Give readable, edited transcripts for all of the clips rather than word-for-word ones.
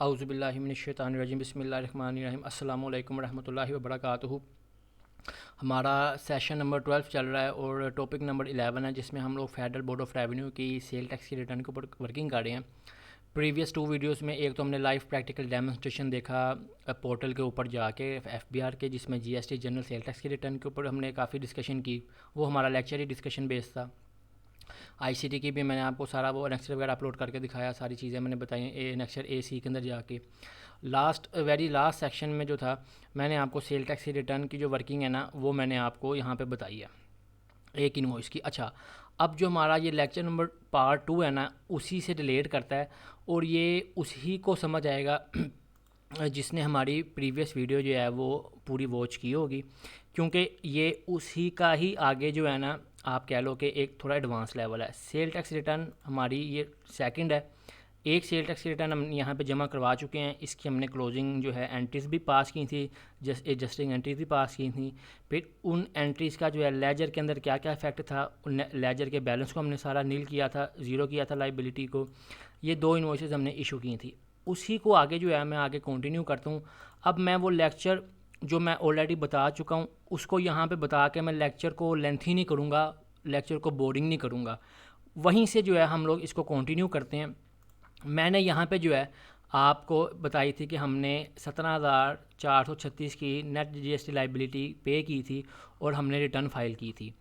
औज़ुबिल्लाहिमिनश्शैतानिर्रजीम बिस्मिल्लाहिर्रहमानिर्रहीम अस्सलामु अलैकुम रहमतुल्लाहि व बरकातुहू। हमारा सेशन नंबर 12 चल रहा है और टॉपिक नंबर 11 है, जिसमें हम लोग फेडरल बोर्ड ऑफ रेवेन्यू की सेल टैक्स की रिटर्न के ऊपर वर्किंग कर रहे हैं। प्रीवियस 2 वीडियोस में एक तो हमने लाइव प्रैक्टिकल डेमोन्स्ट्रेशन देखा पोर्टल के ऊपर जाके एफबीआर के, जिसमें जीएसटी जनरल सेल टैक्स की रिटर्न के ऊपर हमने काफ़ी डिस्कशन की। वो हमारा लेक्चर ही डिस्कशन बेस्ड था। आईसीटी की भी मैंने आपको सारा वो नेक्चर वगैरह अपलोड करके दिखाया, सारी चीज़ें मैंने बताई नेक्चर ए सी के अंदर जाके। वेरी लास्ट सेक्शन में जो था, मैंने आपको सेल टैक्स की रिटर्न की जो वर्किंग है ना, वो मैंने आपको यहाँ पे बताई है एक इनवॉइस की। अच्छा, अब जो हमारा ये लेक्चर नंबर पार्ट 2 है ना, उसी से रिलेट करता है और ये उसी को समझ आएगा जिसने हमारी प्रीवियस वीडियो जो है वो पूरी वॉच की होगी, क्योंकि ये उसी का ही आगे जो है ना, आप कह लो कि एक थोड़ा एडवांस लेवल है। सेल टैक्स रिटर्न हमारी ये सेकंड है। एक सेल टैक्स रिटर्न हम यहाँ पे जमा करवा चुके हैं, इसकी हमने क्लोजिंग जो है एंट्रीज भी पास की थी, एडजस्टिंग एंट्रीज भी पास की थी। फिर उन एंट्रीज़ का जो है लेजर के अंदर क्या क्या इफेक्ट था, उन लेजर के बैलेंस को हमने सारा नील किया था, ज़ीरो किया था लाइबिलिटी को। ये 2 इन्वॉइसेस हमने इशू की थी। उसी को आगे जो है मैं आगे कंटिन्यू करता हूँ। अब मैं वो लेक्चर जो मैं ऑलरेडी बता चुका हूँ उसको यहाँ पे बता के मैं लेक्चर को लेंथी नहीं करूँगा, लेक्चर को बोरिंग नहीं करूँगा। वहीं से जो है हम लोग इसको कंटिन्यू करते हैं। मैंने यहाँ पे जो है आपको बताई थी कि हमने 17,436 की नेट जीएसटी लाइबिलिटी पे की थी और हमने रिटर्न फाइल की थी।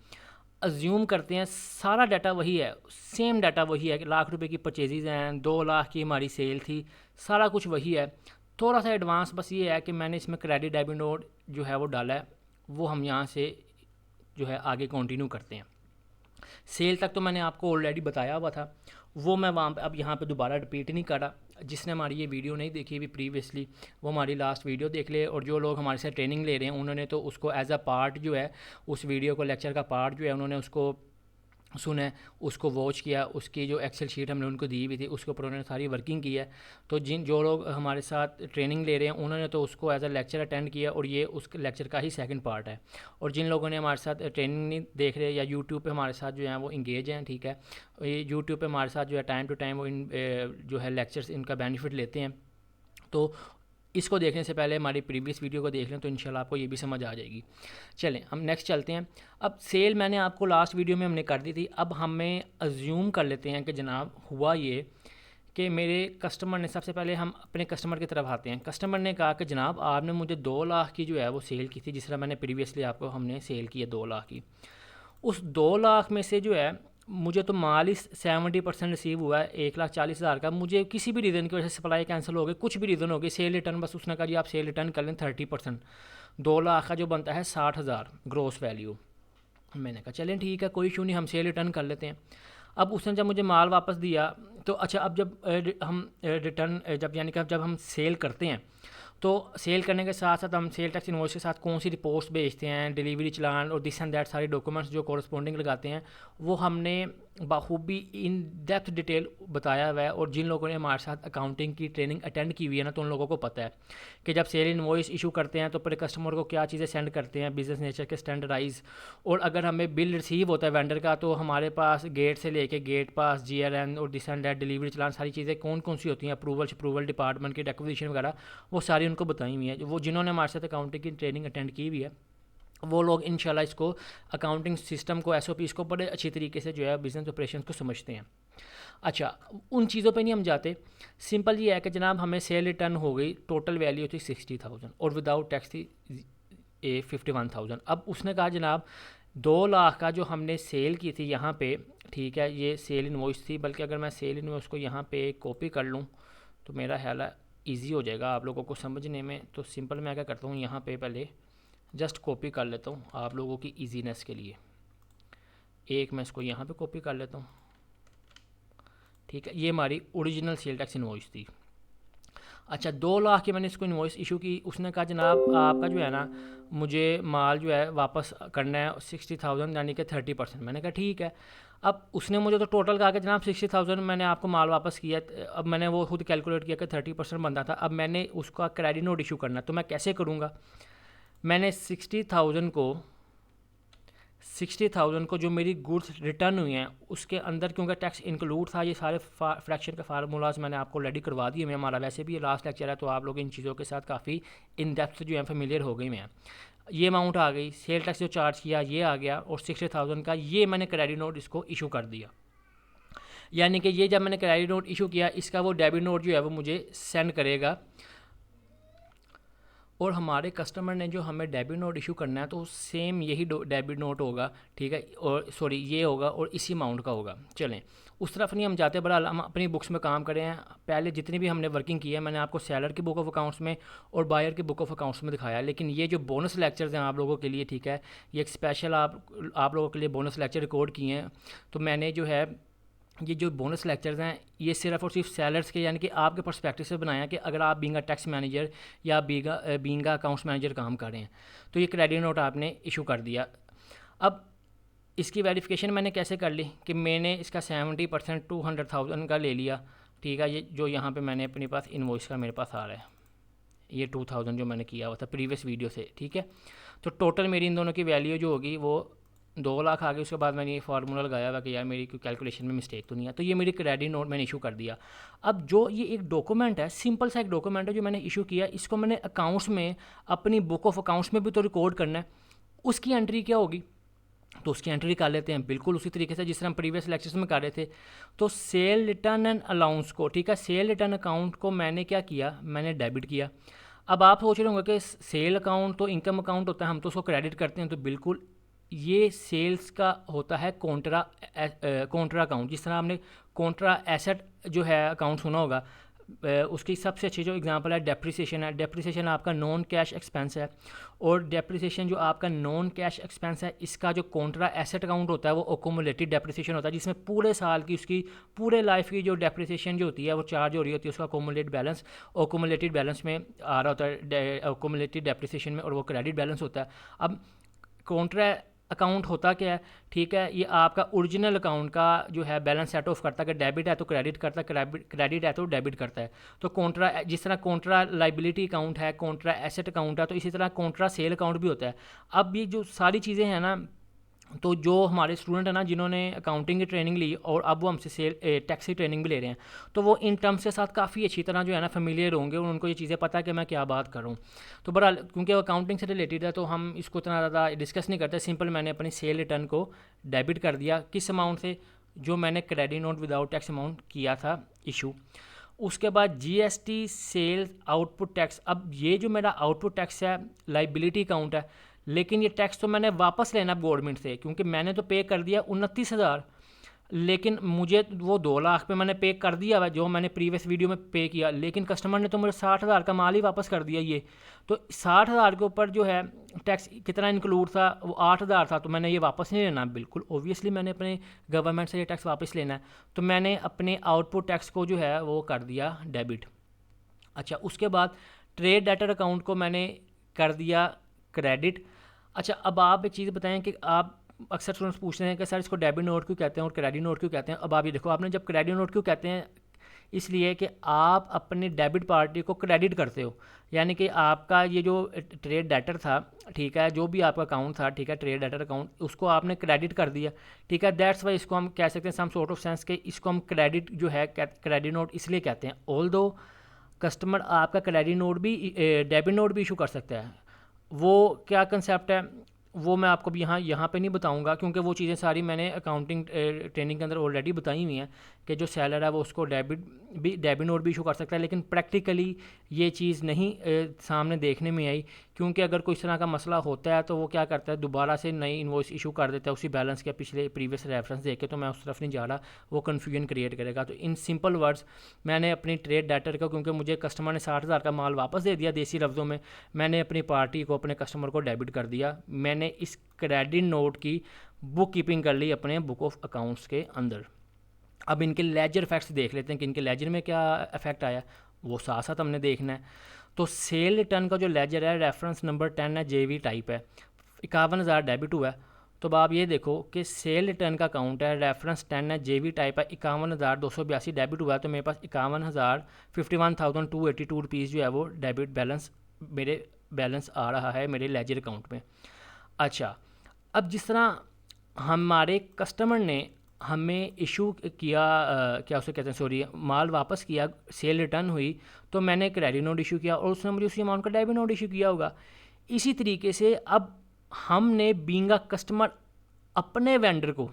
अज्यूम करते हैं सारा डाटा वही है, सेम डाटा वही है कि लाख रुपए की परचेजेज़ हैं, 2 लाख की हमारी सेल थी, सारा कुछ वही है। थोड़ा सा एडवांस बस ये है कि मैंने इसमें क्रेडिट डेबिट नोट जो है वो डाला है, वो हम यहाँ से जो है आगे कंटिन्यू करते हैं। सेल तक तो मैंने आपको ऑलरेडी बताया हुआ था, वो मैं वहाँ पे अब यहाँ पे दोबारा रिपीट नहीं कर रहा। जिसने हमारी ये वीडियो नहीं देखी अभी प्रीवियसली, वो हमारी लास्ट वीडियो देख ले, और जो लोग हमारे से ट्रेनिंग ले रहे हैं उन्होंने तो उसको एज अ पार्ट जो है, उस वीडियो को लेक्चर का पार्ट जो है उन्होंने उसको सुने, उसको वॉच किया, उसकी जो एक्सेल शीट हमने उनको दी हुई थी उसके ऊपर उन्होंने सारी वर्किंग की है। तो जो लोग हमारे साथ ट्रेनिंग ले रहे हैं उन्होंने तो उसको एज अ लेक्चर अटेंड किया, और ये उस लेक्चर का ही सेकंड पार्ट है। और जिन लोगों ने हमारे साथ ट्रेनिंग नहीं देख रहे या यूट्यूब पे हमारे साथ जो है वो इंगेज हैं, ठीक है, ये यूट्यूब पे हमारे साथ जो है टाइम टू टाइम वो जो है लेक्चर्स इनका बेनिफिट लेते हैं, तो इसको देखने से पहले हमारी प्रीवियस वीडियो को देख लें तो इंशाल्लाह आपको ये भी समझ आ जाएगी। चलें हम नेक्स्ट चलते हैं। अब सेल मैंने आपको लास्ट वीडियो में हमने कर दी थी। अब हमें अज्यूम कर लेते हैं कि जनाब हुआ ये कि मेरे कस्टमर ने, सबसे पहले हम अपने कस्टमर की तरफ आते हैं। कस्टमर ने कहा कि जनाब आपने मुझे 2 लाख की जो है वो सेल की थी, जिस तरह मैंने प्रीवियसली आपको हमने सेल की है 2 लाख की। उस 2 लाख में से जो है मुझे तो माल ही 70% रिसीव हुआ है, 1,40,000 का। मुझे किसी भी रीज़न की वजह से सप्लाई कैंसिल हो गई, कुछ भी रीज़न हो गई, सेल रिटर्न बस उसने कहा जी आप सेल रिटर्न कर लें 30%, 2 लाख का जो बनता है 60,000 ग्रॉस वैल्यू। मैंने कहा चलें ठीक है, कोई इशू नहीं, हम सेल रिटर्न कर लेते हैं। अब उसने जब मुझे माल वापस दिया तो अच्छा, अब जब हम रिटर्न जब यानी कि जब हम सेल करते हैं तो सेल करने के साथ साथ हम सेल टैक्स इनवॉइस के साथ कौन सी रिपोर्ट्स भेजते हैं, डिलीवरी चलान और दिस एंड दैट सारे डॉक्यूमेंट्स जो कॉरस्पॉन्डिंग लगाते हैं, वो हमने बाखूबी इन डेप्थ डिटेल बताया हुआ है। और जिन लोगों ने हमारे साथ अकाउंटिंग की ट्रेनिंग अटेंड की हुई है ना, तो उन लोगों को पता है कि जब सेल इनवॉइस इशू करते हैं तो पूरे कस्टमर को क्या चीज़ें सेंड करते हैं बिजनेस नेचर के स्टैंडर्डाइज। और अगर हमें बिल रिसीव होता है वेंडर का, तो हमारे पास गेट से लेके गेट पास, GLN और दिस एंड दैट डिलीवरी चलान सारी चीज़ें कौन कौन सी होती हैं, अप्रूवल डिपार्टमेंट की एक्विजिशन वगैरह, वो सारी उनको बताई हुई है। वो जिन्होंने हमारे साथ अकाउंटिंग की ट्रेनिंग अटेंड की हुई है, वो लोग इंशाल्लाह इसको अकाउंटिंग सिस्टम को, SOPs को बड़े अच्छी तरीके से जो है बिज़नेस ऑपरेशन को समझते हैं। अच्छा, उन चीज़ों पे नहीं हम जाते, सिंपल ये है कि जनाब हमें सेल रिटर्न हो गई, टोटल वैल्यू थी 60,000 और विदाउट टैक्स थी 51,000। अब उसने कहा जनाब 2 लाख का जो हमने सेल की थी यहाँ पे, ठीक है, ये सेल इनवॉइस थी, बल्कि अगर मैं सेल इनवॉइस को यहाँ पे कॉपी कर लूँ तो मेरा ख्याल है ईजी हो जाएगा आप लोगों को समझने में। तो सिंपल मैं क्या करता हूँ, यहाँ पे पहले जस्ट कॉपी कर लेता हूँ आप लोगों की ईजीनेस के लिए। एक मैं इसको यहाँ पे कॉपी कर लेता हूँ, ठीक है, ये हमारी ओरिजिनल सेल टैक्स इनवॉइस थी। अच्छा, 2 लाख की मैंने इसको इनवॉइस इशू की। उसने कहा जनाब आपका जो है ना, मुझे माल जो है वापस करना है 60,000 यानी कि 30%। मैंने कहा ठीक है। अब उसने मुझे तो टोटल कहा कि जनाब 60,000 मैंने आपको माल वापस किया। अब मैंने वो खुद कैलकुलेट किया कि 30% बनता था। अब मैंने उसका क्रेडिट नोट इशू करना है, तो मैं कैसे करूँगा। मैंने 60,000 को 60,000 को जो मेरी गुड्स रिटर्न हुई हैं उसके अंदर क्योंकि टैक्स इंक्लूड था, ये सारे फ्रैक्शन के फार्मूलाज मैंने आपको ऑलरेडी करवा दिए हैं। हमारा वैसे भी ये लास्ट लेक्चर है, तो आप लोग इन चीज़ों के साथ काफ़ी इन डेप्थ जो है फेमिलियर हो गई हैं। ये अमाउंट आ गई, सेल टैक्स जो चार्ज किया ये आ गया, और 60,000 का ये मैंने क्रेडिट नोट इसको इशू कर दिया। यानी कि ये जब मैंने क्रेडिट नोट इशू किया, इसका वो डेबिट नोट जो है वो मुझे सेंड करेगा, और हमारे कस्टमर ने जो हमें डेबिट नोट इशू करना है तो सेम यही डेबिट नोट होगा, ठीक है, और सॉरी ये होगा और इसी अमाउंट का होगा। चलें उस तरफ नहीं हम जाते, बड़ा हम अपनी बुक्स में काम करें हैं। पहले जितनी भी हमने वर्किंग की है मैंने आपको सेलर की बुक ऑफ अकाउंट्स में और बायर की बुक ऑफ अकाउंट्स में दिखाया, लेकिन ये जो बोनस लेक्चर्स हैं आप लोगों के लिए, ठीक है, ये एक स्पेशल आप लोगों के लिए बोनस लेक्चर रिकॉर्ड किए हैं। तो मैंने जो है ये जो बोनस लेक्चर्स हैं ये सिर्फ और सिर्फ सेलर्स के, यानी कि आपके पर्सपेक्टिव से बनाया कि अगर आप बीइंग टैक्स मैनेजर या बीइंग अकाउंट्स मैनेजर काम कर रहे हैं तो ये क्रेडिट नोट आपने इशू कर दिया। अब इसकी वेरिफिकेशन मैंने कैसे कर ली कि मैंने इसका 70% 200,000 का ले लिया, ठीक है, ये जो यहाँ पे मैंने अपने पास इनवॉइस का मेरे पास आ रहा है, ये 2000 जो मैंने किया हुआ था प्रीवियस वीडियो से, ठीक है। तो टोटल मेरी इन दोनों की वैल्यू जो होगी वो 2 लाख आ गई। उसके बाद मैंने ये फार्मूला लगाया हुआ कि यार मेरी कोई कैलकुलेशन में मिस्टेक तो नहीं है, तो ये मेरी क्रेडिट नोट मैंने इशू कर दिया। अब जो ये एक डॉक्यूमेंट है, सिंपल सा एक डॉक्यूमेंट है जो मैंने इशू किया, इसको मैंने अकाउंट्स में अपनी बुक ऑफ अकाउंट्स में भी तो रिकॉर्ड करना है। उसकी एंट्री क्या होगी, तो उसकी एंट्री कर लेते हैं बिल्कुल उसी तरीके से जिस तरह हम प्रीवियस लेक्चर्स में कर रहे थे। तो सेल रिटर्न एंड अलाउंस को, ठीक है, सेल रिटर्न अकाउंट को मैंने क्या किया, मैंने डेबिट किया। अब आप सोच रहे होंगे कि सेल अकाउंट तो इनकम अकाउंट होता है, हम तो उसको क्रेडिट करते हैं, तो बिल्कुल ये सेल्स का होता है कॉन्ट्रा अकाउंट। जिस तरह आपने कॉन्ट्रा एसेट जो है अकाउंट सुना होगा, उसकी सबसे अच्छी जो एग्जांपल है डेप्रिसिएशन है। डेप्रिसिएशन आपका नॉन कैश एक्सपेंस है, और डेप्रिसिएशन जो आपका नॉन कैश एक्सपेंस है इसका जो कॉन्ट्रा एसेट अकाउंट होता है वो अकोमुलेटेड डेप्रिसिएशन होता है, जिसमें पूरे साल की उसकी पूरे लाइफ की जो डेप्रिसिएशन जो होती है वो चार्ज हो रही होती है, उसका अकोमुलेटेड बैलेंस में आ रहा होता है, अकोमुलेटेड डेप्रिसिएशन में, और वो क्रेडिट बैलेंस होता है। अब कॉन्ट्रा अकाउंट होता क्या है, ठीक है, ये आपका ओरिजिनल अकाउंट का जो है बैलेंस सेट ऑफ करता है, कि डेबिट है तो क्रेडिट करता है, क्रेडिट है तो डेबिट करता है। तो कॉन्ट्रा, जिस तरह कॉन्ट्रा लाइबिलिटी अकाउंट है, कॉन्ट्रा एसेट अकाउंट है, तो इसी तरह कॉन्ट्रा सेल अकाउंट भी होता है। अब ये जो सारी चीज़ें हैं ना, तो जो हमारे स्टूडेंट हैं ना जिन्होंने अकाउंटिंग की ट्रेनिंग ली और अब वो हमसे सेल टैक्स की ट्रेनिंग भी ले रहे हैं, तो वो इन टर्म्स के साथ काफ़ी अच्छी तरह जो है ना फेमिलियर होंगे, और उनको ये चीज़ें पता है कि मैं क्या बात कर रहा हूँ। तो बड़ा क्योंकि अकाउंटिंग से रिलेटेड है तो हम इसको इतना ज़्यादा डिस्कस नहीं करते, सिंपल मैंने अपनी सेल रिटर्न को डेबिट कर दिया। किस अमाउंट से, जो मैंने credit note without tax amount किया था इशू। उसके बाद GST सेल्स आउटपुट टैक्स। अब ये जो मेरा आउटपुट टैक्स है लाइबिलिटी अकाउंट है, लेकिन ये टैक्स तो मैंने वापस लेना गवर्नमेंट से, क्योंकि मैंने तो पे कर दिया 29,000, लेकिन मुझे वो 2 लाख पे मैंने पे कर दिया है जो मैंने प्रीवियस वीडियो में पे किया, लेकिन कस्टमर ने तो मुझे 60,000 का माल ही वापस कर दिया। ये तो 60,000 के ऊपर जो है टैक्स कितना इंक्लूड था, वो 8,000 था, तो मैंने ये वापस नहीं लेना, बिल्कुल ओबियसली मैंने अपने गवर्नमेंट से ये टैक्स वापस लेना है, तो मैंने अपने आउटपुट टैक्स को जो है वो कर दिया डेबिट। अच्छा, उसके बाद ट्रेड डेटर अकाउंट को मैंने कर दिया क्रेडिट। अच्छा, अब आप एक चीज़ बताएं कि आप अक्सर स्टूडेंट्स पूछते हैं कि सर इसको डेबिट नोट क्यों कहते हैं और क्रेडिट नोट क्यों कहते हैं। अब आप ये देखो, आपने जब क्रेडिट नोट क्यों कहते हैं, इसलिए कि आप अपने डेबिट पार्टी को क्रेडिट करते हो, यानी कि आपका ये जो ट्रेड डेटर था, ठीक है, जो भी आपका अकाउंट था, ठीक है, ट्रेड डेटर अकाउंट, उसको आपने क्रेडिट कर दिया, ठीक है। दैट्स वाई इसको हम कह सकते हैं सम सॉर्ट ऑफ सेंस के इसको हम क्रेडिट जो है क्रेडिट नोट इसलिए कहते हैं। ऑल दो कस्टमर आपका क्रेडिट नोट भी डेबिट नोट भी इशू कर सकता है। वो क्या कंसेप्ट है वो मैं आपको भी यहाँ पे नहीं बताऊंगा, क्योंकि वो चीज़ें सारी मैंने अकाउंटिंग ट्रेनिंग के अंदर ऑलरेडी बताई हुई हैं कि जो सेलर है वो उसको डेबिट नोट भी इशू कर सकता है, लेकिन प्रैक्टिकली ये चीज़ नहीं सामने देखने में आई, क्योंकि अगर कोई इस तरह का मसला होता है तो वो क्या करता है, दोबारा से नई इन्वॉइस इशू कर देता है उसी बैलेंस के पिछले प्रीवियस रेफरेंस देके। तो मैं उस तरफ नहीं जा रहा, वो कन्फ्यूजन क्रिएट करेगा। तो इन सिंपल वर्ड्स मैंने अपनी ट्रेड डेटर को, क्योंकि मुझे कस्टमर ने 60,000 का माल वापस दे दिया, देसी लफ्ज़ों में मैंने अपनी पार्टी को, अपने कस्टमर को डेबिट कर दिया। मैंने इस क्रेडिट नोट की बुक कीपिंग कर ली अपने बुक ऑफ अकाउंट्स के अंदर। अब इनके लेजर इफेक्ट्स देख लेते हैं कि इनके लेजर में क्या इफेक्ट आया, वो साथ साथ हमने देखना है। तो सेल रिटर्न का जो लेजर है रेफरेंस नंबर 10 है, JV टाइप है, 51,000 डेबिट हुआ है। तो अब आप ये देखो कि सेल रिटर्न का अकाउंट है, रेफरेंस 10 है, JV टाइप है, 51,282 डेबिट हुआ है, तो मेरे पास 51,282 रुपीज़ जो है वो डेबिट बैलेंस मेरे बैलेंस आ रहा है मेरे लेजर अकाउंट में। अच्छा, अब जिस तरह हमारे कस्टमर ने हमें इशू किया, क्या उसे कहते हैं, सॉरी, माल वापस किया, सेल रिटर्न हुई, तो मैंने क्रेडिट नोट इशू किया और उसने मुझे उसी अमाउंट का डेबिट नोट इशू किया होगा। इसी तरीके से अब हमने बीइंग अ कस्टमर अपने वेंडर को,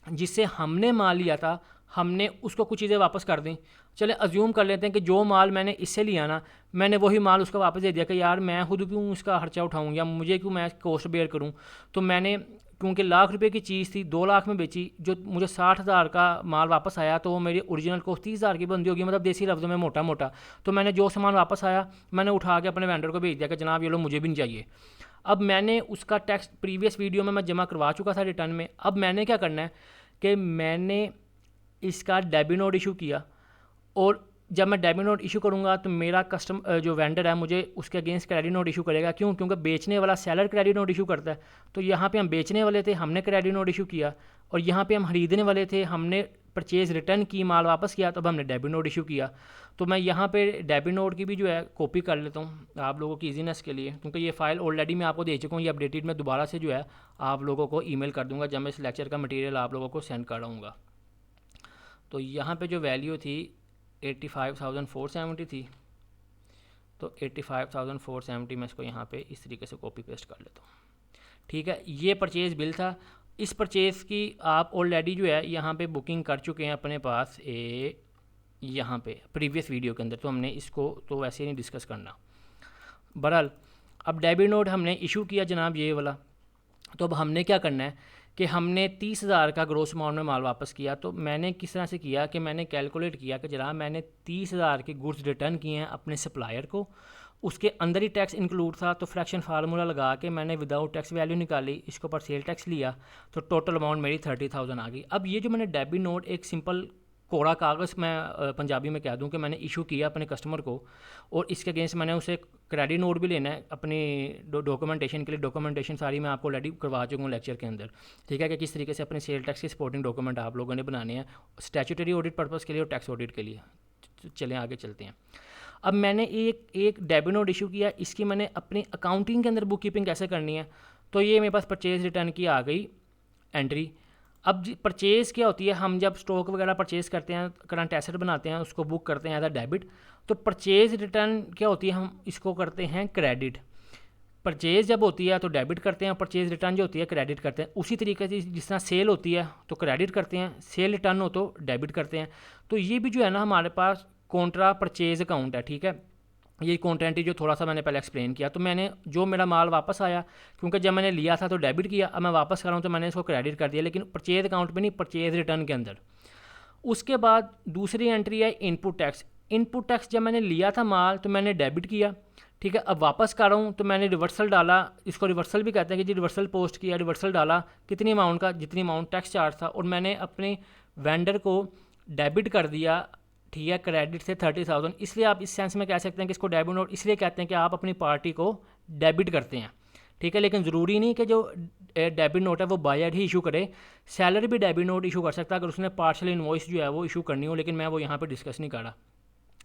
जिससे हमने माल लिया था, हमने उसको कुछ चीज़ें वापस कर दी। चले अज्यूम कर लेते हैं कि जो माल मैंने इससे लिया ना, मैंने वही माल उसको वापस दे दिया कि यार मैं खुद क्यों उसका खर्चा उठाऊँ या मुझे क्यों मैं कॉस्ट बेयर करूँ। तो मैंने, क्योंकि लाख रुपए की चीज़ थी, 2 लाख में बेची, जो मुझे 60,000 का माल वापस आया, तो वो मेरी ओरिजिनल कॉस्ट 30,000 की बनती होगी, मतलब देसी लफ्ज़ों में मोटा मोटा। तो मैंने जो सामान वापस आया मैंने उठा के अपने वेंडर को भेज दिया कि जनाब ये लो, मुझे भी नहीं चाहिए। अब मैंने उसका टैक्स प्रीवियस वीडियो में मैं जमा करवा चुका था रिटर्न में। अब मैंने क्या करना है कि मैंने इसका डेबिट नोट इशू किया, और जब मैं डेबिट नोट इशू करूँगा तो मेरा जो वेंडर है मुझे उसके अगेंस्ट क्रेडिट नोट इशू करेगा। क्यों? क्योंकि बेचने वाला सेलर क्रेडिट नोट इशू करता है। तो यहाँ पे हम बेचने वाले थे, हमने क्रेडिट नोट इशू किया, और यहाँ पे हम खरीदने वाले थे, हमने परचेज़ रिटर्न की, माल वापस किया, तो अब हमने डेबिट नोट इशू किया। तो मैं यहाँ पे डेबिट नोट की भी जो है कॉपी कर लेता हूँ आप लोगों की ईजीनेस के लिए, क्योंकि ये फ़ाइल ऑलरेडी मैं आपको दे चुका हूँ। ये अपडेटेड मैं दोबारा से जो है आप लोगों को ईमेल कर दूँगा जब मैं इस लेक्चर का मटेरियल आप लोगों को सेंड कराऊँगा। तो यहाँ पे जो वैल्यू थी 85,470 थी, तो 85,470 मैं इसको यहाँ पे इस तरीके से कॉपी पेस्ट कर लेता हूँ। ठीक है, ये परचेज़ बिल था। इस परचेज़ की आप ऑलरेडी जो है यहाँ पे बुकिंग कर चुके हैं अपने पास यहाँ पे प्रीवियस वीडियो के अंदर, तो हमने इसको तो वैसे नहीं डिस्कस करना। बहरहाल अब डेबिट नोट हमने इशू किया जनाब, ये वाला। तो अब हमने क्या करना है कि हमने 30,000 का ग्रोस अमाउंट में माल वापस किया। तो मैंने किस तरह से किया कि मैंने कैलकुलेट किया कि जनाब मैंने 30,000 के गुड्स रिटर्न किए हैं अपने सप्लायर को, उसके अंदर ही टैक्स इंक्लूड था, तो फ्रैक्शन फार्मूला लगा के मैंने विदाउट टैक्स वैल्यू निकाली, इसके ऊपर सेल टैक्स लिया, तो टोटल अमाउंट मेरी 30,000 आ गई। अब ये जो मैंने डेबिट नोट, एक सिंपल कोरा कागज़ मैं पंजाबी में कह दूं कि मैंने इशू किया अपने कस्टमर को, और इसके अगेंस्ट मैंने उसे क्रेडिट नोट भी लेना है अपनी डॉक्यूमेंटेशन के लिए। डॉक्यूमेंटेशन सारी मैं आपको ऑलरेडी करवा चुका हूँ लेक्चर के अंदर, ठीक है, कि किस तरीके से अपने सेल टैक्स के सपोर्टिंग डॉक्यूमेंट आप लोगों ने बनाने हैं स्टैट्यूटरी ऑडिट पर्पज़ के लिए और टैक्स ऑडिट के लिए। चलें आगे चलते हैं। अब मैंने एक डेबिट नोट इशू किया, इसकी मैंने अपनी अकाउंटिंग के अंदर बुक कीपिंग कैसे करनी है, तो ये मेरे पास परचेज़ रिटर्न की आ गई एंट्री। अब परचेज़ क्या होती है, हम जब स्टॉक वगैरह परचेज़ करते हैं, करंट एसेट बनाते हैं, उसको बुक करते हैं एज अ डेबिट। तो परचेज़ रिटर्न क्या होती है, हम इसको करते हैं क्रेडिट। परचेज़ जब होती है तो डेबिट करते हैं, परचेज़ रिटर्न जो होती है क्रेडिट करते हैं। उसी तरीके से जिस तरह सेल होती है तो क्रेडिट करते हैं, सेल रिटर्न हो तो डेबिट करते हैं। तो ये भी जो है ना हमारे पास कॉन्ट्रा परचेज़ अकाउंट है, ठीक है। ये कॉन्टेंट जो थोड़ा सा मैंने पहले एक्सप्लेन किया। तो मैंने जो मेरा माल वापस आया, क्योंकि जब मैंने लिया था तो डेबिट किया, अब मैं वापस कर रहा हूँ तो मैंने इसको क्रेडिट कर दिया, लेकिन परचेज अकाउंट में नहीं, परचेज रिटर्न के अंदर। उसके बाद दूसरी एंट्री है इनपुट टैक्स। इनपुट टैक्स जब मैंने लिया था माल तो मैंने डेबिट किया, ठीक है। अब वापस कर रहा हूँ तो मैंने रिवर्सल डाला, इसको रिवर्सल भी कहते हैं कि जी रिवर्सल पोस्ट किया, रिवर्सल डाला कितनी अमाउंट का, जितनी अमाउंट टैक्स चार्ज था, और मैंने अपने वेंडर को डेबिट कर दिया, ठीक है, क्रेडिट से 30,000। इसलिए आप इस सेंस में कह सकते हैं कि इसको डेबिट नोट इसलिए कहते हैं कि आप अपनी पार्टी को डेबिट करते हैं, ठीक है। लेकिन ज़रूरी नहीं कि जो डेबिट नोट है वो बायर ही इशू करे, सेलर भी डेबिट नोट इशू कर सकता है अगर उसने पार्शल इनवॉइस जो है वो इशू करनी हो, लेकिन मैं वो यहाँ पे डिस्कस नहीं कर रहा।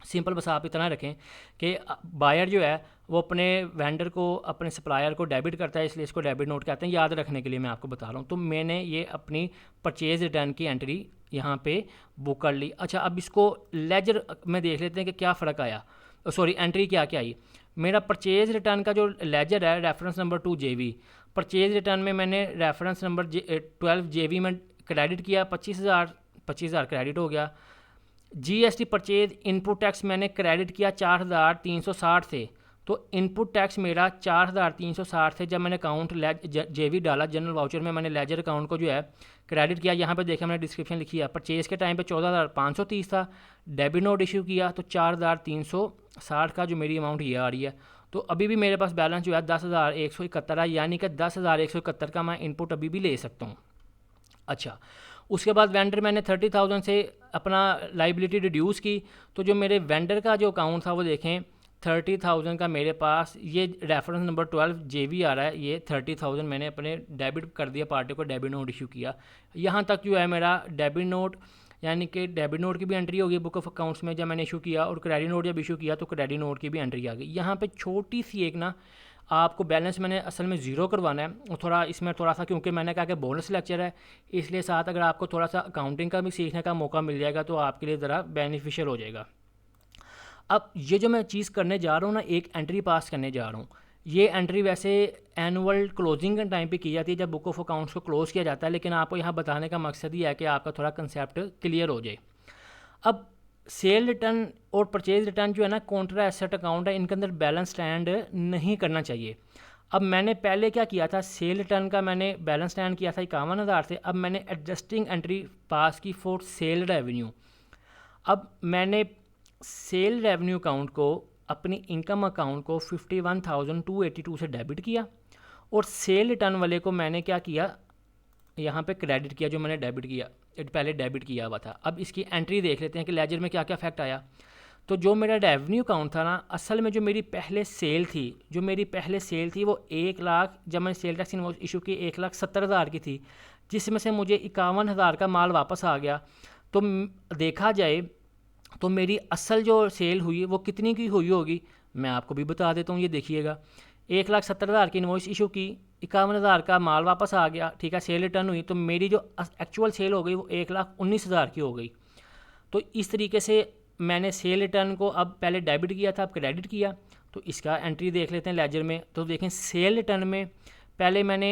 सिंपल बस आप इतना रखें कि बायर जो है वो अपने वेंडर को, अपने सप्लायर को डेबिट करता है, इसलिए इसको डेबिट नोट कहते हैं। याद रखने के लिए मैं आपको बता रहा हूँ। तो मैंने ये अपनी परचेज़ रिटर्न की एंट्री यहाँ पे बुक कर ली। अच्छा, अब इसको लेजर में देख लेते हैं कि क्या फ़र्क आया, सॉरी एंट्री क्या क्या आई। मेरा परचेज़ रिटर्न का जो लेजर है, reference number 2 JV, purchase return में मैंने रेफरेंस नंबर 12 JV में क्रेडिट किया, 25,000 क्रेडिट हो गया। GST परचेज इनपुट टैक्स मैंने क्रेडिट किया 4,360 से, तो इनपुट टैक्स मेरा 4,360 से जब मैंने अकाउंट JV डाला जनरल वाउचर में, मैंने लेजर अकाउंट को जो है क्रेडिट किया। यहाँ पे देखा मैंने डिस्क्रिप्शन लिखी है, परचेज़ के टाइम पे 14,530 था, डेबिट नोट इशू किया तो 4,360 का जो मेरी अमाउंट ये आ रही है। तो अभी भी मेरे पास बैलेंस जो है 10,171 है, यानी कि 10,171 का मैं इनपुट अभी भी ले सकता हूँ। अच्छा, उसके बाद वेंडर मैंने 30,000 से अपना लाइबिलिटी रिड्यूस की, तो जो मेरे वेंडर का जो अकाउंट था वो देखें 30,000 का मेरे पास ये रेफरेंस नंबर 12 JV आ रहा है, ये 30,000 मैंने अपने डेबिट कर दिया, पार्टी को डेबिट नोट इशू किया। यहाँ तक जो है मेरा डेबिट नोट, यानी कि डेबिट नोट की भी एंट्री होगी बुक ऑफ अकाउंट्स में जब मैंने इशू किया, और क्रेडिट नोट जब इशू किया तो क्रेडिट नोट की भी एंट्री आ गई। यहाँ पे छोटी सी एक ना आपको बैलेंस मैंने असल में ज़ीरो करवाना है। और थोड़ा इसमें थोड़ा सा, क्योंकि मैंने कहा कि बोनस लेक्चर है, इसलिए साथ अगर आपको थोड़ा सा अकाउंटिंग का भी सीखने का मौका मिल जाएगा तो आपके लिए ज़रा बेनिफिशियल हो जाएगा। अब ये जो मैं चीज़ करने जा रहा हूँ ना, एक एंट्री पास करने जा रहा हूँ। ये एंट्री वैसे एनुअल क्लोजिंग के टाइम पे की जाती है जब बुक ऑफ अकाउंट्स को क्लोज़ किया जाता है, लेकिन आपको यहाँ बताने का मकसद ही है कि आपका थोड़ा कंसेप्ट क्लियर हो जाए। अब सेल रिटर्न और परचेज रिटर्न जो है ना, कॉन्ट्रा एसेट अकाउंट है, इनके अंदर बैलेंस स्टैंड नहीं करना चाहिए। अब मैंने पहले क्या किया था, सेल रिटर्न का मैंने बैलेंस स्टैंड किया था 51,000 से। अब मैंने एडजस्टिंग एंट्री पास की फॉर सेल रेवेन्यू। अब मैंने सेल रेवेन्यू अकाउंट को, अपनी इनकम अकाउंट को 51,282 से डेबिट किया, और सेल रिटर्न वाले को मैंने क्या किया, यहाँ पे क्रेडिट किया, जो मैंने डेबिट किया, पहले डेबिट किया हुआ था। अब इसकी एंट्री देख लेते हैं कि लेजर में क्या क्या फैक्ट आया। तो जो मेरा रेवेन्यू अकाउंट था ना, असल में जो मेरी पहले सेल थी वो 1 लाख, जब मैंने सेल टैक्स इनवॉइस इशू की 1,70,000 की थी, जिसमें से मुझे 51,000 का माल वापस आ गया। तो देखा जाए तो मेरी असल जो सेल हुई वो कितनी की हुई होगी, मैं आपको भी बता देता हूँ, ये देखिएगा। 1,70,000 की इनवॉइस इशू की, 51,000 का माल वापस आ गया, ठीक है, सेल रिटर्न हुई, तो मेरी जो एक्चुअल सेल हो गई वो 1,19,000 की हो गई। तो इस तरीके से मैंने सेल रिटर्न को अब पहले डेबिट किया था, अब क्रेडिट किया। तो इसका एंट्री देख लेते हैं लेजर में। तो देखें, सेल रिटर्न में पहले मैंने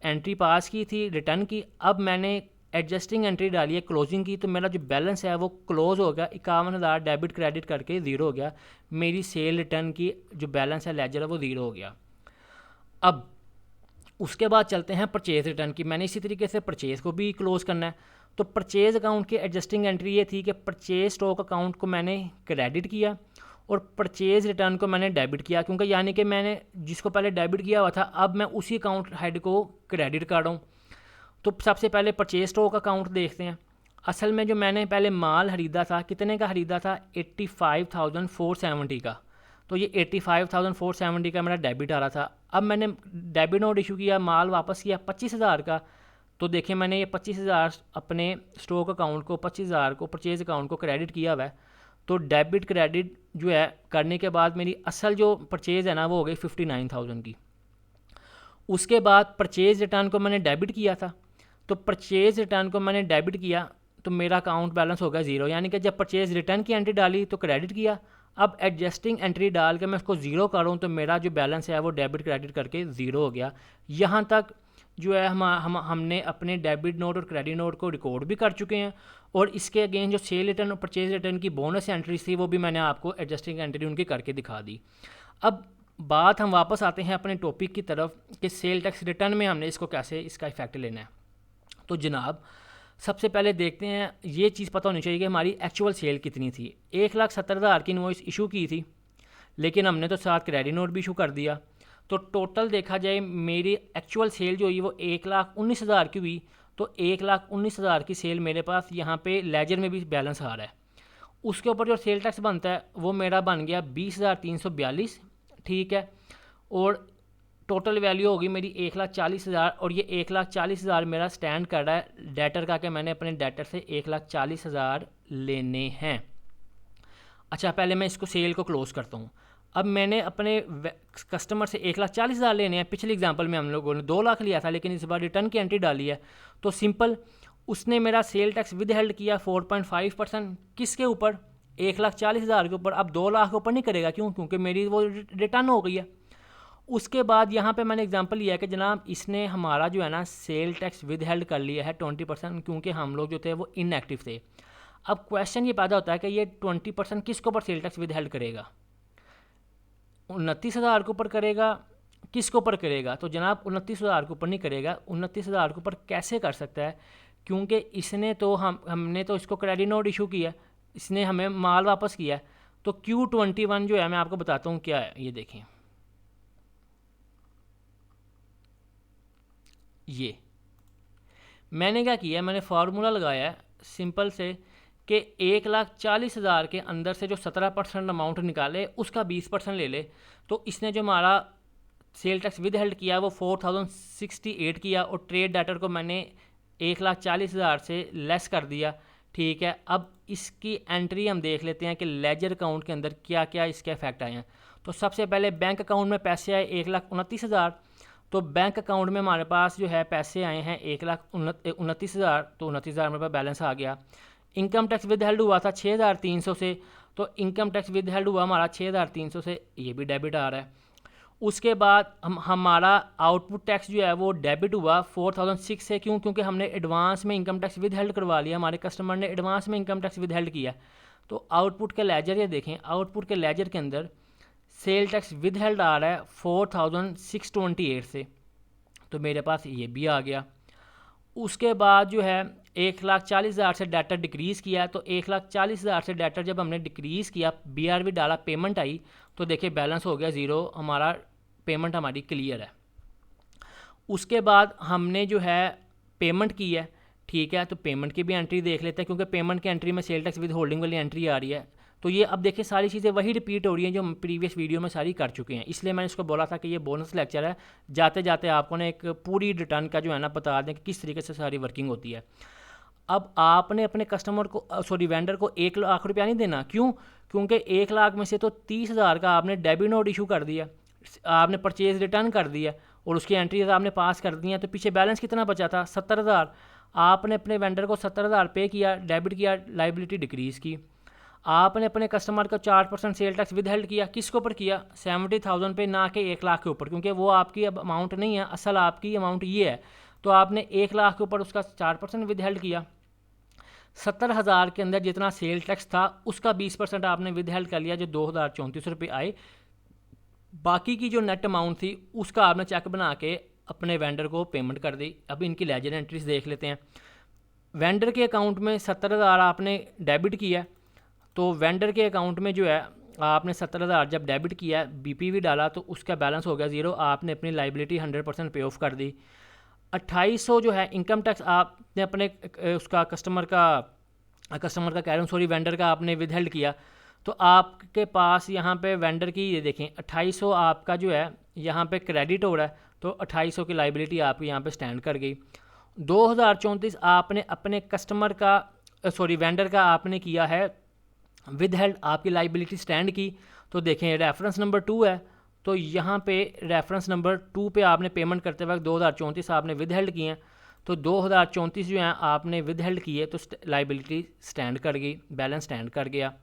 एंट्री पास की थी रिटर्न की, अब मैंने एडजस्टिंग एंट्री डाली है क्लोजिंग की, तो मेरा जो बैलेंस है वो क्लोज हो गया, 51,000 डेबिट क्रेडिट करके ज़ीरो हो गया। मेरी सेल रिटर्न की जो बैलेंस है लेजर है वो ज़ीरो हो गया। अब उसके बाद चलते हैं परचेज़ रिटर्न की। मैंने इसी तरीके से परचेज़ को भी क्लोज़ करना है। तो परचेज़ अकाउंट की एडजस्टिंग एंट्री ये थी कि परचेज़ स्टॉक अकाउंट को मैंने क्रेडिट किया और परचेज़ रिटर्न को मैंने डेबिट किया, क्योंकि यानी कि मैंने जिसको पहले डेबिट किया हुआ था अब मैं उसी अकाउंट हेड को क्रेडिट कर रहा हूँ। तो सबसे पहले परचेज स्टॉक अकाउंट देखते हैं। असल में जो मैंने पहले माल ख़रीदा था, कितने का ख़रीदा था, 85,470 का। तो ये 85,470 का मेरा डेबिट आ रहा था। अब मैंने डेबिट नोट इशू किया, माल वापस किया 25,000 का। तो देखें, मैंने ये 25,000 अपने स्टॉक अकाउंट को, 25,000 को परचेज अकाउंट को क्रेडिट किया हुआ है। तो डेबिट क्रेडिट जो है करने के बाद मेरी असल जो परचेज़ है ना वो हो गई 59,000 की। उसके बाद परचेज़ रिटर्न को मैंने डेबिट किया था, तो परचेज़ रिटर्न को मैंने डेबिट किया तो मेरा अकाउंट बैलेंस हो गया ज़ीरो, यानी कि जब परचेज़ रिटर्न की एंट्री डाली तो क्रेडिट किया, अब एडजस्टिंग एंट्री डाल के मैं उसको ज़ीरो करूँ तो मेरा जो बैलेंस है वो डेबिट क्रेडिट करके ज़ीरो हो गया। यहाँ तक जो है हमने अपने डेबिट नोट और क्रेडिट नोट को रिकॉर्ड भी कर चुके हैं, और इसके अगेन जो सेल रिटर्न और परचेज़ रिटर्न की बोनस एंट्रीज थी वो भी मैंने आपको एडजस्टिंग एंट्री उनकी करके दिखा दी। अब बात हम वापस आते हैं अपने टॉपिक की तरफ कि सेल टैक्स रिटर्न में हमने इसको कैसे इसका इफेक्ट लेना है। तो जनाब सबसे पहले देखते हैं, ये चीज़ पता होनी चाहिए कि हमारी एक्चुअल सेल कितनी थी। 1,70,000 की इनवॉइस इशू की थी, लेकिन हमने तो साथ क्रेडिट नोट भी इशू कर दिया। तो टोटल देखा जाए मेरी एक्चुअल सेल जो हुई वो 1,19,000 की हुई। तो 1,19,000 की सेल मेरे पास यहाँ पे लेजर में भी बैलेंस आ रहा है। उसके ऊपर जो सेल टैक्स बनता है वो मेरा बन गया 20,342, ठीक है, और टोटल वैल्यू होगी मेरी 1,40,000, और ये 1,40,000 मेरा स्टैंड कर रहा है डेटर का कि मैंने अपने डेटर से 1,40,000 लेने हैं। अच्छा, पहले मैं इसको सेल को क्लोज़ करता हूँ। अब मैंने अपने कस्टमर से 1,40,000 लेने हैं। पिछले एग्जांपल में हम लोगों ने 2 लाख लिया था, लेकिन इस बार रिटर्न की एंट्री डाली है। तो सिंपल, उसने मेरा सेल टैक्स विद हेल्ड किया 4.5%। किसके ऊपर, 1,40,000 के ऊपर। अब 2 लाख के ऊपर नहीं करेगा, क्यों, क्योंकि मेरी वो रिटर्न हो गई है। उसके बाद यहाँ पे मैंने एग्जांपल लिया है कि जनाब इसने हमारा जो है ना सेल टैक्स विद हेल्ड कर लिया है 20%, क्योंकि हम लोग जो थे वो इनएक्टिव थे। अब क्वेश्चन ये पैदा होता है कि ये 20% किसके ऊपर सेल टैक्स विद हेल्ड करेगा, 29,000 के ऊपर करेगा, किसके ऊपर करेगा? तो जनाब 29,000 के ऊपर नहीं करेगा। 29,000 के ऊपर कैसे कर सकता है, क्योंकि इसने तो हमने तो इसको क्रेडिट नोट इशू किया, इसने हमें माल वापस किया। तो Q21 जो है मैं आपको बताता हूँ क्या है, ये देखें, ये मैंने क्या किया, मैंने फार्मूला लगाया है सिंपल से कि 1,40,000 के अंदर से जो 17% अमाउंट निकाले उसका 20% ले ले। तो इसने जो हमारा सेल टैक्स विद हेल्ड किया वो 4,068 किया, और ट्रेड डेटर को मैंने 1,40,000 से लेस कर दिया, ठीक है। अब इसकी एंट्री हम देख लेते हैं कि लेजर अकाउंट के अंदर क्या क्या इसके इफेक्ट आए हैं। तो सबसे पहले बैंक अकाउंट में पैसे आए 1,29,000। तो बैंक अकाउंट में हमारे पास जो है पैसे आए हैं 1,29,000, तो 29,000 मेरे पास बैलेंस आ गया। इनकम टैक्स विद हेल्ड हुआ था 6,300 से, तो इनकम टैक्स विद हेल्ड हुआ हमारा 6,300 से, ये भी डेबिट आ रहा है। उसके बाद हमारा आउटपुट टैक्स जो है वो डेबिट हुआ 4,006 से। क्यों? क्योंकि हमने एडवांस में इनकम टैक्स विद हेल्ड करवा लिया, हमारे कस्टमर ने एडवांस में इनकम टैक्स विद हेल्ड किया। तो आउटपुट के लेजर ये देखें, आउटपुट के लेजर के अंदर सेल टैक्स विद हेल्ड आ रहा है 4,628 से, तो मेरे पास ये भी आ गया। उसके बाद जो है 1,40,000 से डाटा डिक्रीज़ किया, तो 1,40,000 से डाटा जब हमने डिक्रीज़ किया, BRV डाला, पेमेंट आई, तो देखिए बैलेंस हो गया ज़ीरो, हमारा पेमेंट हमारी क्लियर है। उसके बाद हमने जो है पेमेंट की है, ठीक है, तो पेमेंट की भी एंट्री देख लेते हैं, क्योंकि पेमेंट की एंट्री में सेल टैक्स विद होल्डिंग वाली एंट्री आ रही है। तो ये अब देखिए सारी चीज़ें वही रिपीट हो रही हैं जो हम प्रीवियस वीडियो में सारी कर चुके हैं, इसलिए मैंने इसको बोला था कि ये बोनस लेक्चर है, जाते जाते आपको ना एक पूरी रिटर्न का जो है ना बता दें कि किस तरीके से सारी वर्किंग होती है। अब आपने अपने कस्टमर को वेंडर को 1,00,000 रुपया नहीं देना। क्यों? क्योंकि 1,00,000 में से तो 30,000 का आपने डेबिट नोट इशू कर दिया, आपने परचेज रिटर्न कर दिया और उसकी एंट्रीज आपने पास कर दी हैं, तो पीछे बैलेंस कितना बचा था? 70,000। आपने अपने वेंडर को 70,000 पे किया, डेबिट किया, लाइबिलिटी डिक्रीज़ की। आपने अपने कस्टमर को 4% सेल टैक्स विद हेल्ड किया, किसके ऊपर किया? 70,000 पे, ना कि 1,00,000 के ऊपर, क्योंकि वो आपकी अब अमाउंट नहीं है, असल आपकी अमाउंट ये है। तो आपने 1,00,000 के ऊपर उसका 4% विद हेल्ड किया। 70,000 के अंदर जितना सेल टैक्स था उसका 20% आपने विद हेल्ड कर लिया, जो 2,034 रुपये आए। बाकी की जो नेट अमाउंट थी उसका आपने चेक बना के अपने वेंडर को पेमेंट कर दी। अब इनकी लेजर एंट्रीज देख लेते हैं। वेंडर के अकाउंट में 70,000 आपने डेबिट किया, तो वेंडर के अकाउंट में जो है आपने 70,000 जब डेबिट किया, BPV डाला, तो उसका बैलेंस हो गया ज़ीरो, आपने अपनी लाइबिलिटी 100% पे ऑफ कर दी। 2,800 जो है इनकम टैक्स आपने अपने उसका कस्टमर का कह रहा हूँ, सॉरी, वेंडर का आपने विद हेल्ड किया, तो आपके पास यहाँ पे वेंडर की ये देखें 2,800 आपका जो है यहाँ पे क्रेडिट हो रहा है, तो 2,800 की लाइबिलिटी आपकी यहाँ पे स्टैंड कर गई। 2,034 आपने अपने कस्टमर का वेंडर का आपने किया है विद हेल्ड, आपकी लाइबिलिटी स्टैंड की। तो देखें रेफरेंस नंबर 2 है, तो यहाँ पे रेफरेंस नंबर 2 पे आपने पेमेंट करते वक्त 2,034 आपने विद हेल्ड किए हैं, तो 2,034 जो हैं आपने विद हेल्ड किए, तो लाइबिलिटी स्टैंड कर गई, बैलेंस स्टैंड कर गया।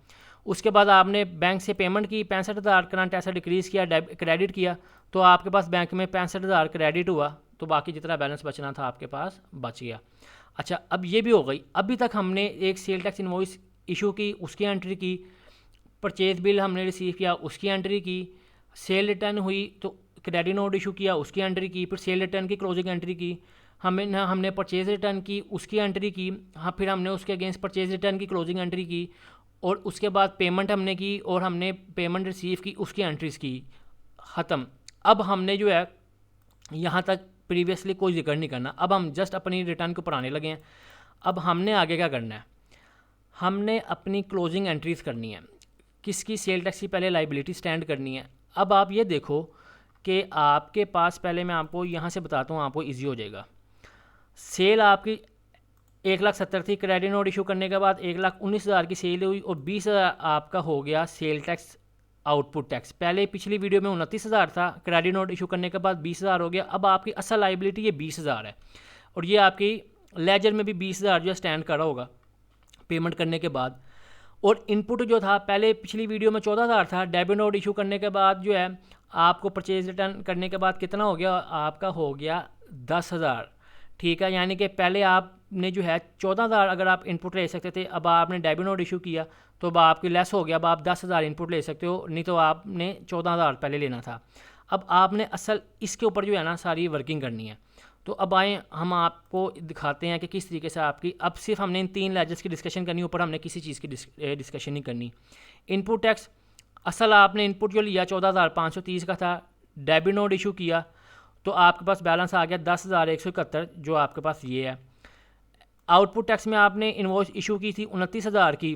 उसके बाद आपने बैंक से पेमेंट की 65,000, करंट ऐसा डिक्रीज़ किया, क्रेडिट किया, तो आपके पास बैंक में 65,000 क्रेडिट हुआ, तो बाकी जितना बैलेंस बचना था आपके पास बच गया। अच्छा, अब ये भी हो गई। अभी तक हमने एक सेल टैक्स इनवॉइस इशू की, उसकी एंट्री की, परचेज बिल हमने रिसीव किया, उसकी एंट्री की, सेल रिटर्न हुई तो क्रेडिट नोट इशू किया, उसकी एंट्री की, फिर सेल रिटर्न की क्लोजिंग एंट्री की, हमने परचेज रिटर्न की, उसकी एंट्री की, हाँ, फिर हमने उसके अगेंस्ट परचेज रिटर्न की क्लोजिंग एंट्री की, और उसके बाद पेमेंट हमने की और हमने पेमेंट रिसीव की, उसकी एंट्रीज़ की, ख़त्म। अब हमने जो है यहाँ तक प्रीवियसली कोई जिक्र नहीं करना, अब हम जस्ट अपनी रिटर्न के ऊपर आने लगे हैं। अब हमने आगे क्या करना है? हमने अपनी क्लोजिंग एंट्रीज़ करनी है। किसकी? सेल टैक्स की पहले लाइबिलिटी स्टैंड करनी है। अब आप ये देखो कि आपके पास, पहले मैं आपको यहाँ से बताता हूँ, आपको ईजी हो जाएगा। सेल आपकी 1,70,000 थी, क्रेडिट नोट इशू करने के बाद 1,19,000 की सेल हुई और 20,000 आपका हो गया सेल टैक्स आउटपुट टैक्स। पहले पिछली वीडियो में 29,000 था, क्रेडिट नोट इशू करने के बाद 20,000 हो गया। अब आपकी असल लाइबिलिटी ये 20,000 है, और ये आपकी लेजर में भी 20,000 जो है स्टैंड करा होगा पेमेंट करने के बाद। और इनपुट जो था पहले पिछली वीडियो में 14,000 था, डेबिट नोट इशू करने के बाद जो है आपको परचेज रिटर्न करने के बाद कितना हो गया? आपका हो गया 10,000, ठीक है। यानी कि पहले आपने जो है 14,000 अगर आप इनपुट ले सकते थे, अब आपने डेबिट नोट इशू किया तो अब आपकी लेस हो गया, अब आप 10,000 इनपुट ले सकते हो, नहीं तो आपने 14,000 पहले लेना था। अब आपने असल इसके ऊपर जो है ना सारी वर्किंग करनी है। तो अब आए हम आपको दिखाते हैं कि किस तरीके से आपकी, अब सिर्फ हमने इन 3 लेजर्स की डिस्कशन करनी, ऊपर हमने किसी चीज़ की डिस्कशन नहीं करनी। इनपुट टैक्स, असल आपने इनपुट जो लिया 14,530 का था, डेबिट नोट इशू किया तो आपके पास बैलेंस आ गया 10,171, जो आपके पास ये है। आउटपुट टैक्स में आपने इनवॉइस इशू की थी 29,000 की,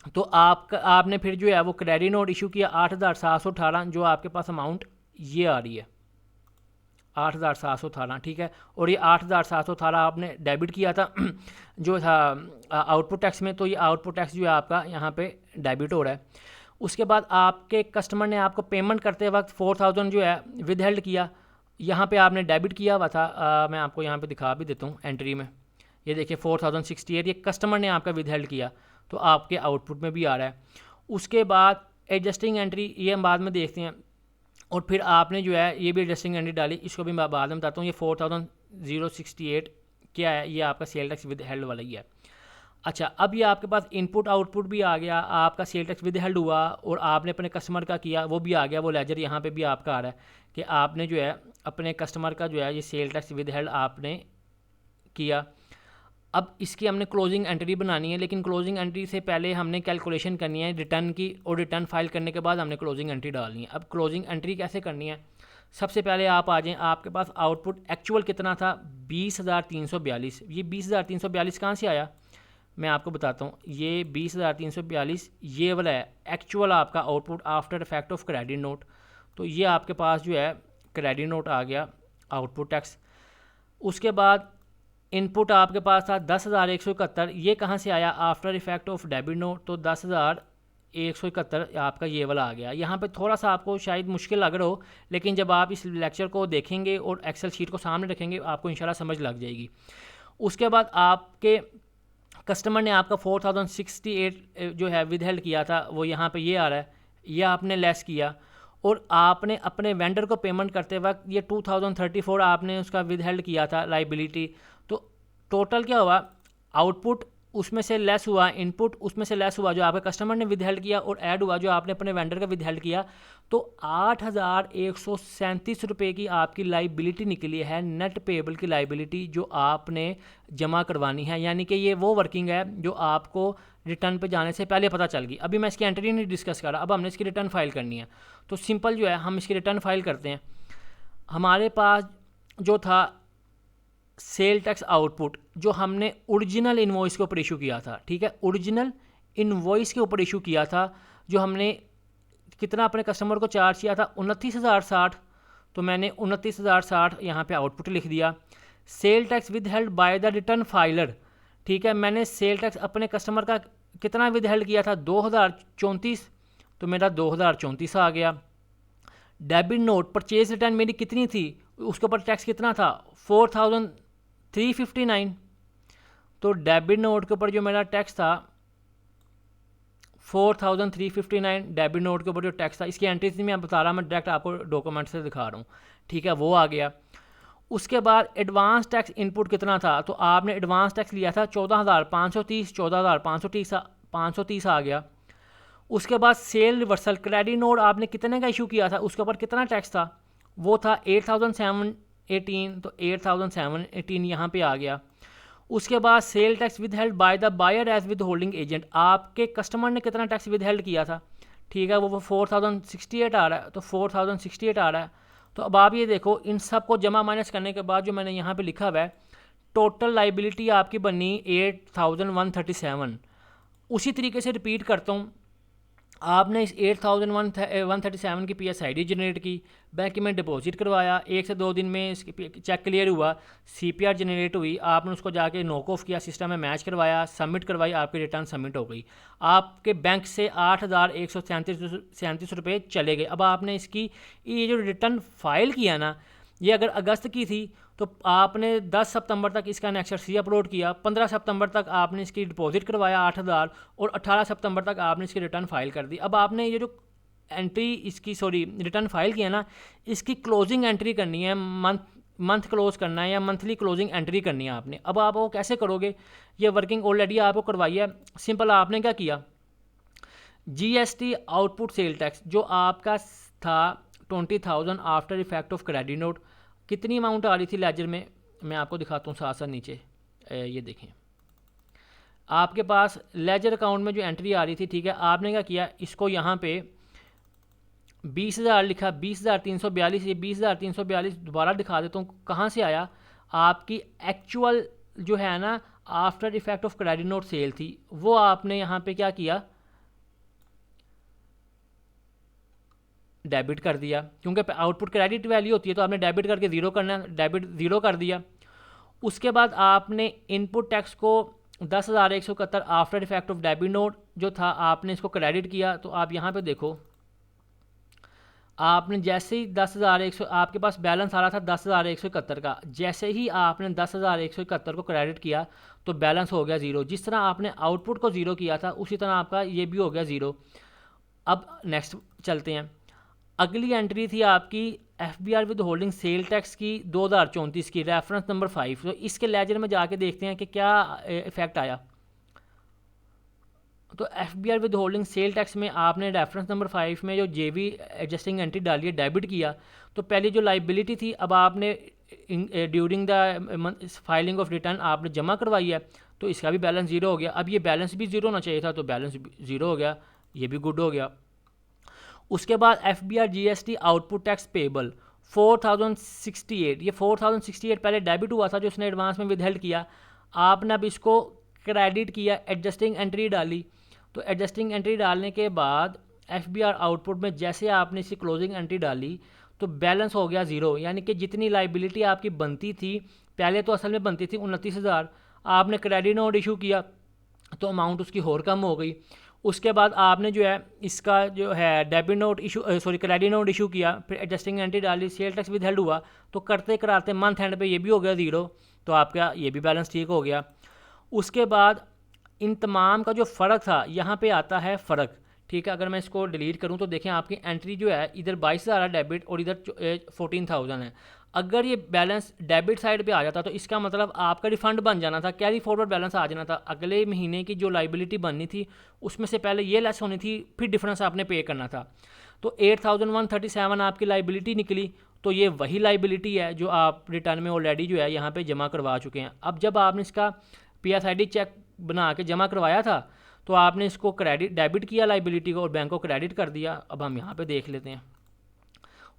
तो आपने फिर जो है वो क्रेडिट नोट इशू किया 8,718, जो आपके पास अमाउंट ये आ रही है। 8,718, ठीक है। और ये 8,718 आपने डेबिट किया था जो था आउटपुट टैक्स में, तो ये आउटपुट टैक्स जो है आपका यहाँ पे डेबिट हो रहा है। उसके बाद आपके कस्टमर ने आपको पेमेंट करते वक्त 4,000 जो है विद हेल्ड किया, यहाँ पे आपने डेबिट किया हुआ था। मैं आपको यहाँ पे दिखा भी देता हूँ एंट्री में, ये देखिए 4,068 ये कस्टमर ने आपका विद हेल्ड किया, तो आपके आउटपुट में भी आ रहा है। उसके बाद एडजस्टिंग एंट्री, ये हम बाद में देखते हैं। और फिर आपने जो है ये भी एडजस्टिंग एंट्री डाली, इसको भी मैं बाद में बताता हूँ। ये 4,068 क्या है, ये आपका सेल टैक्स विद हेल्ड वाला ही है। अच्छा, अब ये आपके पास इनपुट आउटपुट भी आ गया, आपका सेल टैक्स विद हेल्ड हुआ और आपने अपने कस्टमर का किया, वो भी आ गया, वो लेजर यहाँ पे भी आपका आ रहा है कि आपने जो है अपने कस्टमर का जो है ये सेल टैक्स विद हेल्ड आपने किया। अब इसकी हमने क्लोजिंग एंट्री बनानी है, लेकिन क्लोजिंग एंट्री से पहले हमने कैलकुलेशन करनी है रिटर्न की, और रिटर्न फाइल करने के बाद हमने क्लोजिंग एंट्री डालनी है। अब क्लोजिंग एंट्री कैसे करनी है, सबसे पहले आप आ जाएँ, आपके पास आउटपुट एक्चुअल कितना था 20,342। ये 20,342 कहाँ से आया मैं आपको बताता हूँ। ये 20,342 ये वाला है एक्चुअल आपका output after effect of credit note. तो ये आपके पास जो है क्रेडिट नोट आ गया आउटपुट टैक्स। उसके बाद इनपुट आपके पास था 10,171, ये कहाँ से आया after effect of debit note, तो 10,171 आपका ये वाला आ गया। यहाँ पे थोड़ा सा आपको शायद मुश्किल लग रहा हो, लेकिन जब आप इस लेक्चर को देखेंगे और एक्सेल शीट को सामने रखेंगे आपको इंशाल्लाह समझ लग जाएगी। उसके बाद आपके कस्टमर ने आपका 4,068 जो है विद हेल्ड किया था, वो यहाँ पे ये आ रहा है, ये आपने लेस किया। और आपने अपने वेंडर को पेमेंट करते वक्त ये 2,034 आपने उसका विद हेल्ड किया था लाइबिलिटी। तो टोटल क्या हुआ, आउटपुट उसमें से लेस हुआ, इनपुट उसमें से लेस हुआ जो आपके कस्टमर ने विद हेल्ड किया, और ऐड हुआ जो आपने अपने वेंडर का विद हेल्ड किया। तो 8,137 रुपये की आपकी लाइबिलिटी निकली है, नेट पेबल की लाइबिलिटी, जो आपने जमा करवानी है। यानी कि ये वो वर्किंग है जो आपको रिटर्न पे जाने से पहले पता चल गई। अभी मैं इसकी एंट्री नहीं डिस्कस कर रहा, अब हमने इसकी रिटर्न फाइल करनी है। तो सिंपल जो है हम इसकी रिटर्न फाइल करते हैं। हमारे पास जो था सेल टैक्स आउटपुट, जो हमने ओरिजिनल इनवॉइस के ऊपर इशू किया था, ठीक है, ओरिजिनल इनवॉइस के ऊपर इशू किया था, जो हमने कितना अपने कस्टमर को चार्ज किया था 29,060। तो मैंने 29,060 यहाँ पे आउटपुट लिख दिया। Cell tax withheld by the return filer, ठीक है, मैंने सेल टैक्स अपने कस्टमर का कितना विद हेल्ड किया था 2,034, तो मेरा 2,034 आ गया। डेबिट नोट परचेज रिटर्न मेरी कितनी थी, उसके ऊपर टैक्स कितना था 4,359। तो डेबिट नोट के ऊपर जो मेरा टैक्स था 4,359, डेबिट नोट के ऊपर जो टैक्स था, इसकी एंट्री थी मैं बता रहा, मैं डायरेक्ट आपको डॉक्यूमेंट से दिखा रहा हूँ, ठीक है, वो आ गया। उसके बाद एडवांस टैक्स इनपुट कितना था, तो आपने एडवांस टैक्स लिया था 14,530, 14,530 आ गया। उसके बाद सेल रिवर्सल क्रेडिट नोट आपने कितने का इशू किया था, उसके ऊपर कितना टैक्स था, वो था 8,718, तो 8,718 यहाँ पे आ गया। उसके बाद sale tax withheld by the buyer as withholding agent, आपके कस्टमर ने कितना टैक्स विद हेल्ड किया था, ठीक है, वो 4,068 आ रहा है, तो 4,068 आ रहा है। तो अब आप ये देखो, इन सब को जमा माइनस करने के बाद जो मैंने यहाँ पे लिखा हुआ है, टोटल लाइबिलिटी आपकी बनी 8,137। उसी तरीके से रिपीट करता हूँ, आपने इस 8,137 की PSID जनरेट की, बैंक में डिपॉजिट करवाया, 1 से 2 दिन में इसकी चेक क्लियर हुआ, CPR जनरेट हुई, आपने उसको जाके नॉक ऑफ किया, सिस्टम में मैच करवाया, सबमिट करवाई, आपकी रिटर्न सबमिट हो गई। आपके बैंक से 8,137 रुपये चले गए। अब आपने इसकी ये जो रिटर्न फाइल किया ना, ये अगर अगस्त की थी तो आपने 10 सितंबर तक इसका NXRC अपलोड किया, 15 सितंबर तक आपने इसकी डिपॉजिट करवाया 8,000, और 18 सितंबर तक आपने इसकी रिटर्न फाइल कर दी। अब आपने ये जो एंट्री इसकी रिटर्न फाइल किया ना, इसकी क्लोजिंग एंट्री करनी है, मंथ क्लोज करना है या मंथली क्लोजिंग एंट्री करनी है आपने। अब आप वो कैसे करोगे, ये वर्किंग ऑलरेडी आपको करवाई है। सिंपल आपने क्या किया, GST आउटपुट सेल टैक्स जो आपका था 20,000 after effect of credit note, कितनी अमाउंट आ रही थी लेजर में, मैं आपको दिखाता हूँ साथ साथ नीचे, ये देखें आपके पास लेजर अकाउंट में जो एंट्री आ रही थी, ठीक है, आपने क्या किया, इसको यहाँ पे 20,000 लिखा, 20,342, ये 20,342 दोबारा दिखा देता हूँ कहाँ से आया, आपकी एक्चुअल जो है ना after effect of credit note sale थी, वो आपने यहाँ पे क्या किया, डेबिट कर दिया, क्योंकि आउटपुट क्रेडिट वैल्यू होती है तो आपने डेबिट करके ज़ीरो करना है, डेबिट ज़ीरो कर दिया। उसके बाद आपने इनपुट टैक्स को 10,171 after effect of debit note जो था आपने इसको क्रेडिट किया। तो आप यहाँ पे देखो, आपने जैसे ही 10,100 आपके पास बैलेंस आ रहा था 10,171 का, जैसे ही आपने 10,171 को क्रेडिट किया तो बैलेंस हो गया ज़ीरो। जिस तरह आपने आउटपुट को ज़ीरो किया था उसी तरह आपका ये भी हो गया ज़ीरो। अब नेक्स्ट चलते हैं। अगली एंट्री थी आपकी FBR with holding sale tax की 2034 की, रेफरेंस नंबर 5। तो इसके लेजर में जाके देखते हैं कि क्या इफेक्ट आया। तो FBR with holding sale tax में आपने रेफरेंस नंबर 5 में जो JV एडजस्टिंग एंट्री डाली है, डेबिट किया, तो पहली जो लाइबिलिटी थी अब आपने during the filing of return आपने जमा करवाई है, तो इसका भी बैलेंस ज़ीरो हो गया। अब ये बैलेंस भी ज़ीरो होना चाहिए था, तो बैलेंस ज़ीरो हो गया, ये भी गुड हो गया। उसके बाद FBR GST output tax payable 4068, ये 4068 पहले डेबिट हुआ था जो उसने एडवांस में विदहेल्ड किया, आपने अब इसको क्रेडिट किया, एडजस्टिंग एंट्री डाली। तो एडजस्टिंग एंट्री डालने के बाद FBR आउटपुट में जैसे आपने इसी क्लोजिंग एंट्री डाली तो बैलेंस हो गया ज़ीरो, यानी कि जितनी लाइबिलिटी आपकी बनती थी, पहले तो असल में बनती थी 29,000, आपने क्रेडिट नोट इशू किया तो अमाउंट उसकी और कम हो गई। उसके बाद आपने जो है इसका जो है debit note issue credit note issue किया, फिर एडजस्टिंग एंट्री डाली, सेल टैक्स विद हेल्ड हुआ, तो करते कराते मंथ एंड पे ये भी हो गया ज़ीरो, तो आपका ये भी बैलेंस ठीक हो गया। उसके बाद इन तमाम का जो फ़र्क था यहाँ पे आता है फ़र्क, ठीक है। अगर मैं इसको डिलीट करूँ तो देखें आपकी एंट्री जो है इधर 22,000 डेबिट और इधर 14,000 है। अगर ये बैलेंस डेबिट साइड पे आ जाता तो इसका मतलब आपका रिफ़ंड बन जाना था, कैरी फॉरवर्ड बैलेंस आ जाना था। अगले महीने की जो लाइबिलिटी बननी थी उसमें से पहले ये लेस होनी थी, फिर डिफरेंस आपने पे करना था। तो 8,137 आपकी लाइबिलिटी निकली, तो ये वही लाइबिलिटी है जो आप रिटर्न में ऑलरेडी जो है यहाँ पे जमा करवा चुके हैं। अब जब आपने इसका PSID चेक बना के जमा करवाया था तो आपने इसको क्रेडिट डेबिट किया लाइबिलिटी को और बैंक को क्रेडिट कर दिया। अब हम यहाँ पे देख लेते हैं,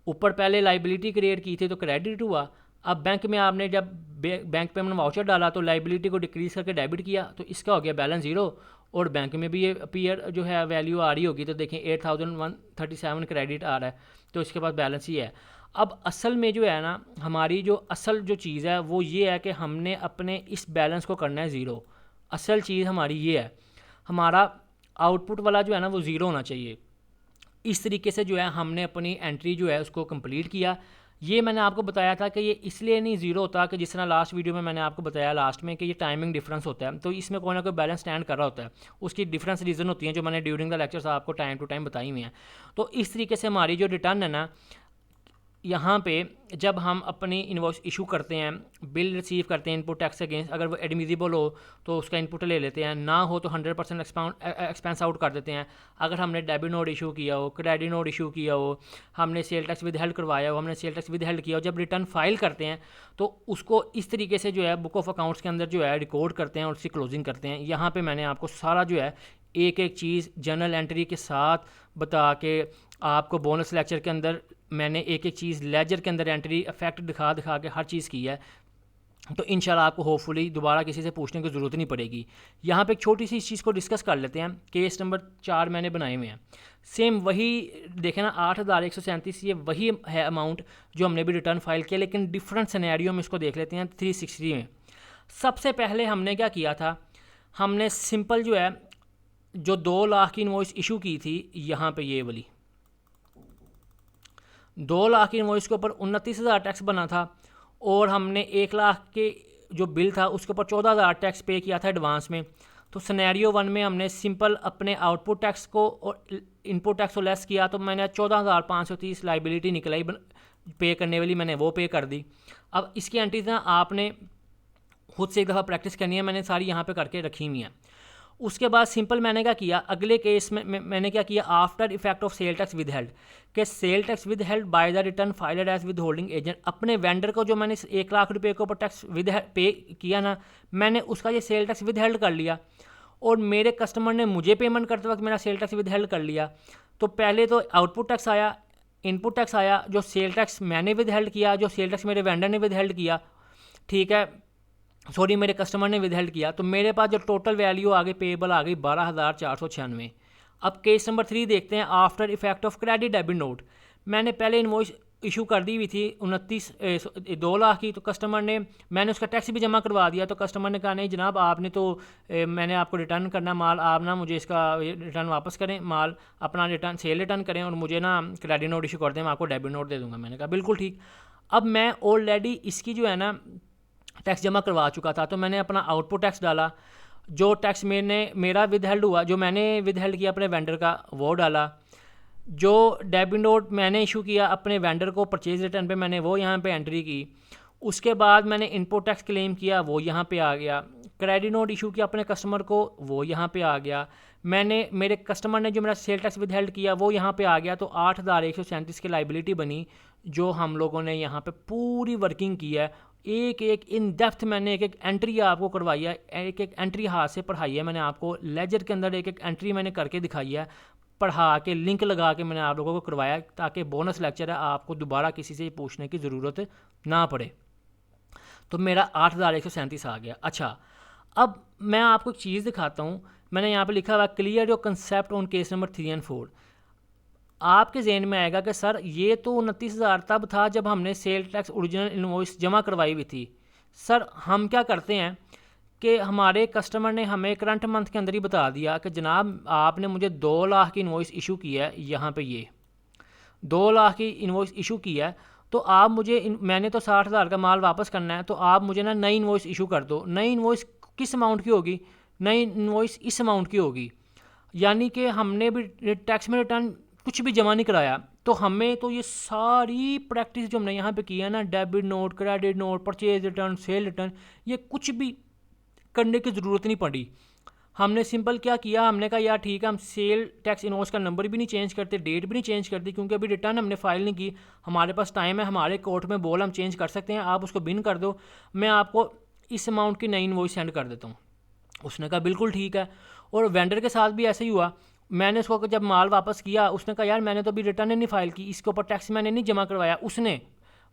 ऊपर पहले लाइबिलिटी क्रिएट की थी तो क्रेडिट हुआ, अब बैंक में आपने जब बैंक पेमेंट वाउचर डाला तो लाइबिलिटी को डिक्रीज़ करके डेबिट किया, तो इसका हो गया बैलेंस ज़ीरो और बैंक में भी ये अपीयर जो है वैल्यू आ रही होगी। तो देखें 8,137 क्रेडिट आ रहा है, तो इसके पास बैलेंस ही है। अब असल में जो है ना, हमारी जो असल जो चीज़ है वो ये है कि हमने अपने इस बैलेंस को करना है ज़ीरो। असल चीज़ हमारी ये है, हमारा आउटपुट वाला जो है ना वो ज़ीरो होना चाहिए। इस तरीके से जो है हमने अपनी एंट्री जो है उसको कंप्लीट किया। ये मैंने आपको बताया था कि ये इसलिए नहीं ज़ीरो होता कि जिस तरह लास्ट वीडियो में मैंने आपको बताया लास्ट में कि ये टाइमिंग डिफरेंस होता है, तो इसमें कोई ना कोई बैलेंस स्टैंड कर रहा होता है, उसकी डिफरेंस रीज़न होती हैं जो मैंने ड्यूरिंग द लेक्चर्स आपको टाइम टू टाइम बताई हुई हैं। तो इस तरीके से हमारी जो रिटर्न है ना, यहाँ पे जब हम अपनी इनवॉइस इशू करते हैं, बिल रिसीव करते हैं इनपुट टैक्स अगेंस्ट, अगर वो एडमिजिबल हो तो उसका इनपुट ले लेते हैं, ना हो तो 100% एक्सपेंस आउट कर देते हैं। अगर हमने डेबिट नोट इशू किया हो, क्रेडिट नोट इशू किया हो, हमने सेल टैक्स विद हेल्ड करवाया हो, हमने सेल टैक्स विद हेल्ड किया हो, जब रिटर्न फाइल करते हैं तो उसको इस तरीके से जो है बुक ऑफ अकाउंट्स के अंदर जो है रिकॉर्ड करते हैं और उसकी क्लोजिंग करते हैं। यहाँ पर मैंने आपको सारा जो है एक एक चीज़ जर्नल एंट्री के साथ बता के, आपको बोनस लेक्चर के अंदर मैंने एक एक चीज़ लेजर के अंदर एंट्री इफेक्ट दिखा के हर चीज़ की है। तो इंशाल्लाह आपको होपफुली दोबारा किसी से पूछने की ज़रूरत नहीं पड़ेगी। यहाँ पे एक छोटी सी इस चीज़ को डिस्कस कर लेते हैं। केस नंबर 4 मैंने बनाए हुए हैं, सेम वही देखें ना, 8,137 ये वही है अमाउंट जो हमने भी रिटर्न फाइल किया, लेकिन डिफरेंट सिनेरियो में इसको देख लेते हैं। 360 में सबसे पहले हमने क्या किया था, हमने सिंपल जो है जो 2 लाख की इनवॉइस इशू की थी, यहाँ पे ये वाली 2 लाख की इनवॉइस के ऊपर 29,000 टैक्स बना था और हमने 1 लाख के जो बिल था उसके ऊपर 14,000 टैक्स पे किया था एडवांस में। तो सिनेरियो 1 में हमने सिंपल अपने आउटपुट टैक्स को और इनपुट टैक्स को लेस किया, तो मैंने 14,530 लाइबिलिटी निकलाई पे करने वाली, मैंने वो पे कर दी। अब इसकी एंट्रीज ना आपने खुद से एक दफ़ा प्रैक्टिस करनी है, मैंने सारी यहाँ पे करके रखी हुई हैं। उसके बाद सिंपल मैंने क्या किया, अगले केस में मैंने क्या किया, after effect of sale tax withheld के sale tax withheld by the return filed as withholding agent, अपने वेंडर को जो मैंने 1 लाख रुपये के ऊपर टैक्स विद पे किया ना, मैंने उसका ये सेल टैक्स विद हेल्ड कर लिया और मेरे कस्टमर ने मुझे पेमेंट करते वक्त मेरा सेल टैक्स विद हेल्ड कर लिया। तो पहले तो आउटपुट टैक्स आया, इनपुट टैक्स आया, जो सेल टैक्स मैंने विद हेल्ड किया, जो सेल टैक्स मेरे वेंडर ने विद हेल्ड किया, ठीक है, सॉरी मेरे कस्टमर ने विद हेल्ड किया, तो मेरे पास जो टोटल वैल्यू आ गई पेएबल आ गई 12,496। अब केस नंबर 3 देखते हैं, after effect of credit debit note. मैंने पहले इनवॉइस इशू कर दी हुई थी 2 लाख की, तो कस्टमर ने, मैंने उसका टैक्स भी जमा करवा दिया, तो कस्टमर ने कहा नहीं जनाब आपने तो मैंने आपको रिटर्न करना माल, आप ना मुझे इसका रिटर्न वापस करें, माल अपना रिटर्न सेल रिटर्न करें और मुझे ना क्रेडिट नोट इशू कर दें, मैं आपको डेबिट नोट दे दूँगा। मैंने कहा बिल्कुल ठीक। अब मैं ऑलरेडी इसकी जो है ना टैक्स जमा करवा चुका था, तो मैंने अपना आउटपुट टैक्स डाला, जो टैक्स मेरा विद हेल्ड हुआ, जो मैंने विद हेल्ड किया अपने वेंडर का वो डाला, जो डेबिट नोट मैंने इशू किया अपने वेंडर को परचेज रिटर्न पे मैंने वो यहाँ पे एंट्री की। उसके बाद मैंने इनपुट टैक्स क्लेम किया, वो यहाँ पे आ गया। क्रेडिट नोट इशू किया अपने कस्टमर को, वो यहाँ पे आ गया। मैंने मेरे कस्टमर ने जो मेरा सेल टैक्स विद हेल्ड किया वो यहाँ पे आ गया। तो 8,137 की लाइबिलिटी बनी, जो हम लोगों ने यहाँ पे पूरी वर्किंग की है। एक एक इन डेप्थ मैंने एक एक एंट्री आपको करवाई है, एक एक एंट्री हाथ से पढ़ाई है मैंने आपको, लेजर के अंदर एक एक एंट्री मैंने करके दिखाई है, पढ़ा के लिंक लगा के मैंने आप लोगों को करवाया, ताकि बोनस लेक्चर है आपको दोबारा किसी से पूछने की ज़रूरत ना पड़े। तो मेरा 8,137 आ गया। अच्छा, अब मैं आपको एक चीज़ दिखाता हूँ। मैंने यहाँ पे लिखा हुआ clear your concept on case number 3 और 4। आपके जहन में आएगा कि सर ये तो 29,000 तब था जब हमने सेल टैक्स ओरिजिनल इनवॉइस जमा करवाई हुई थी। सर हम क्या करते हैं कि हमारे कस्टमर ने हमें करंट मंथ के अंदर ही बता दिया कि जनाब आपने मुझे 2 लाख की इनवॉइस इशू की है, यहाँ पे ये 2 लाख की इनवॉइस इशू की है, तो आप मुझे मैंने तो 60,000 का माल वापस करना है, तो आप मुझे ना नई इनवॉइस इशू कर दो। नई इनवॉइस किस अमाउंट की होगी? नई इनवॉइस इस अमाउंट की होगी। यानी कि हमने भी टैक्स में रिटर्न कुछ भी जमा नहीं कराया, तो हमें तो ये सारी प्रैक्टिस जो हमने यहाँ पे की है ना, debit note, credit note, purchase return, cell return, ये कुछ भी करने की ज़रूरत नहीं पड़ी। हमने सिंपल क्या किया, हमने कहा यार ठीक है, हम सेल टैक्स इनवॉइस का नंबर भी नहीं चेंज करते, डेट भी नहीं चेंज करते, क्योंकि अभी रिटर्न हमने फाइल नहीं की, हमारे पास टाइम है, हमारे कोर्ट में बोल हम चेंज कर सकते हैं, आप उसको बिन कर दो, मैं आपको इस अमाउंट की नई इनवॉइस सेंड कर देता हूँ। उसने कहा बिल्कुल ठीक है। और वेंडर के साथ भी ऐसे ही हुआ। मैंने उसको जब माल वापस किया, उसने कहा यार मैंने तो अभी रिटर्न ही नहीं फाइल की, इसके ऊपर टैक्स मैंने नहीं जमा करवाया उसने।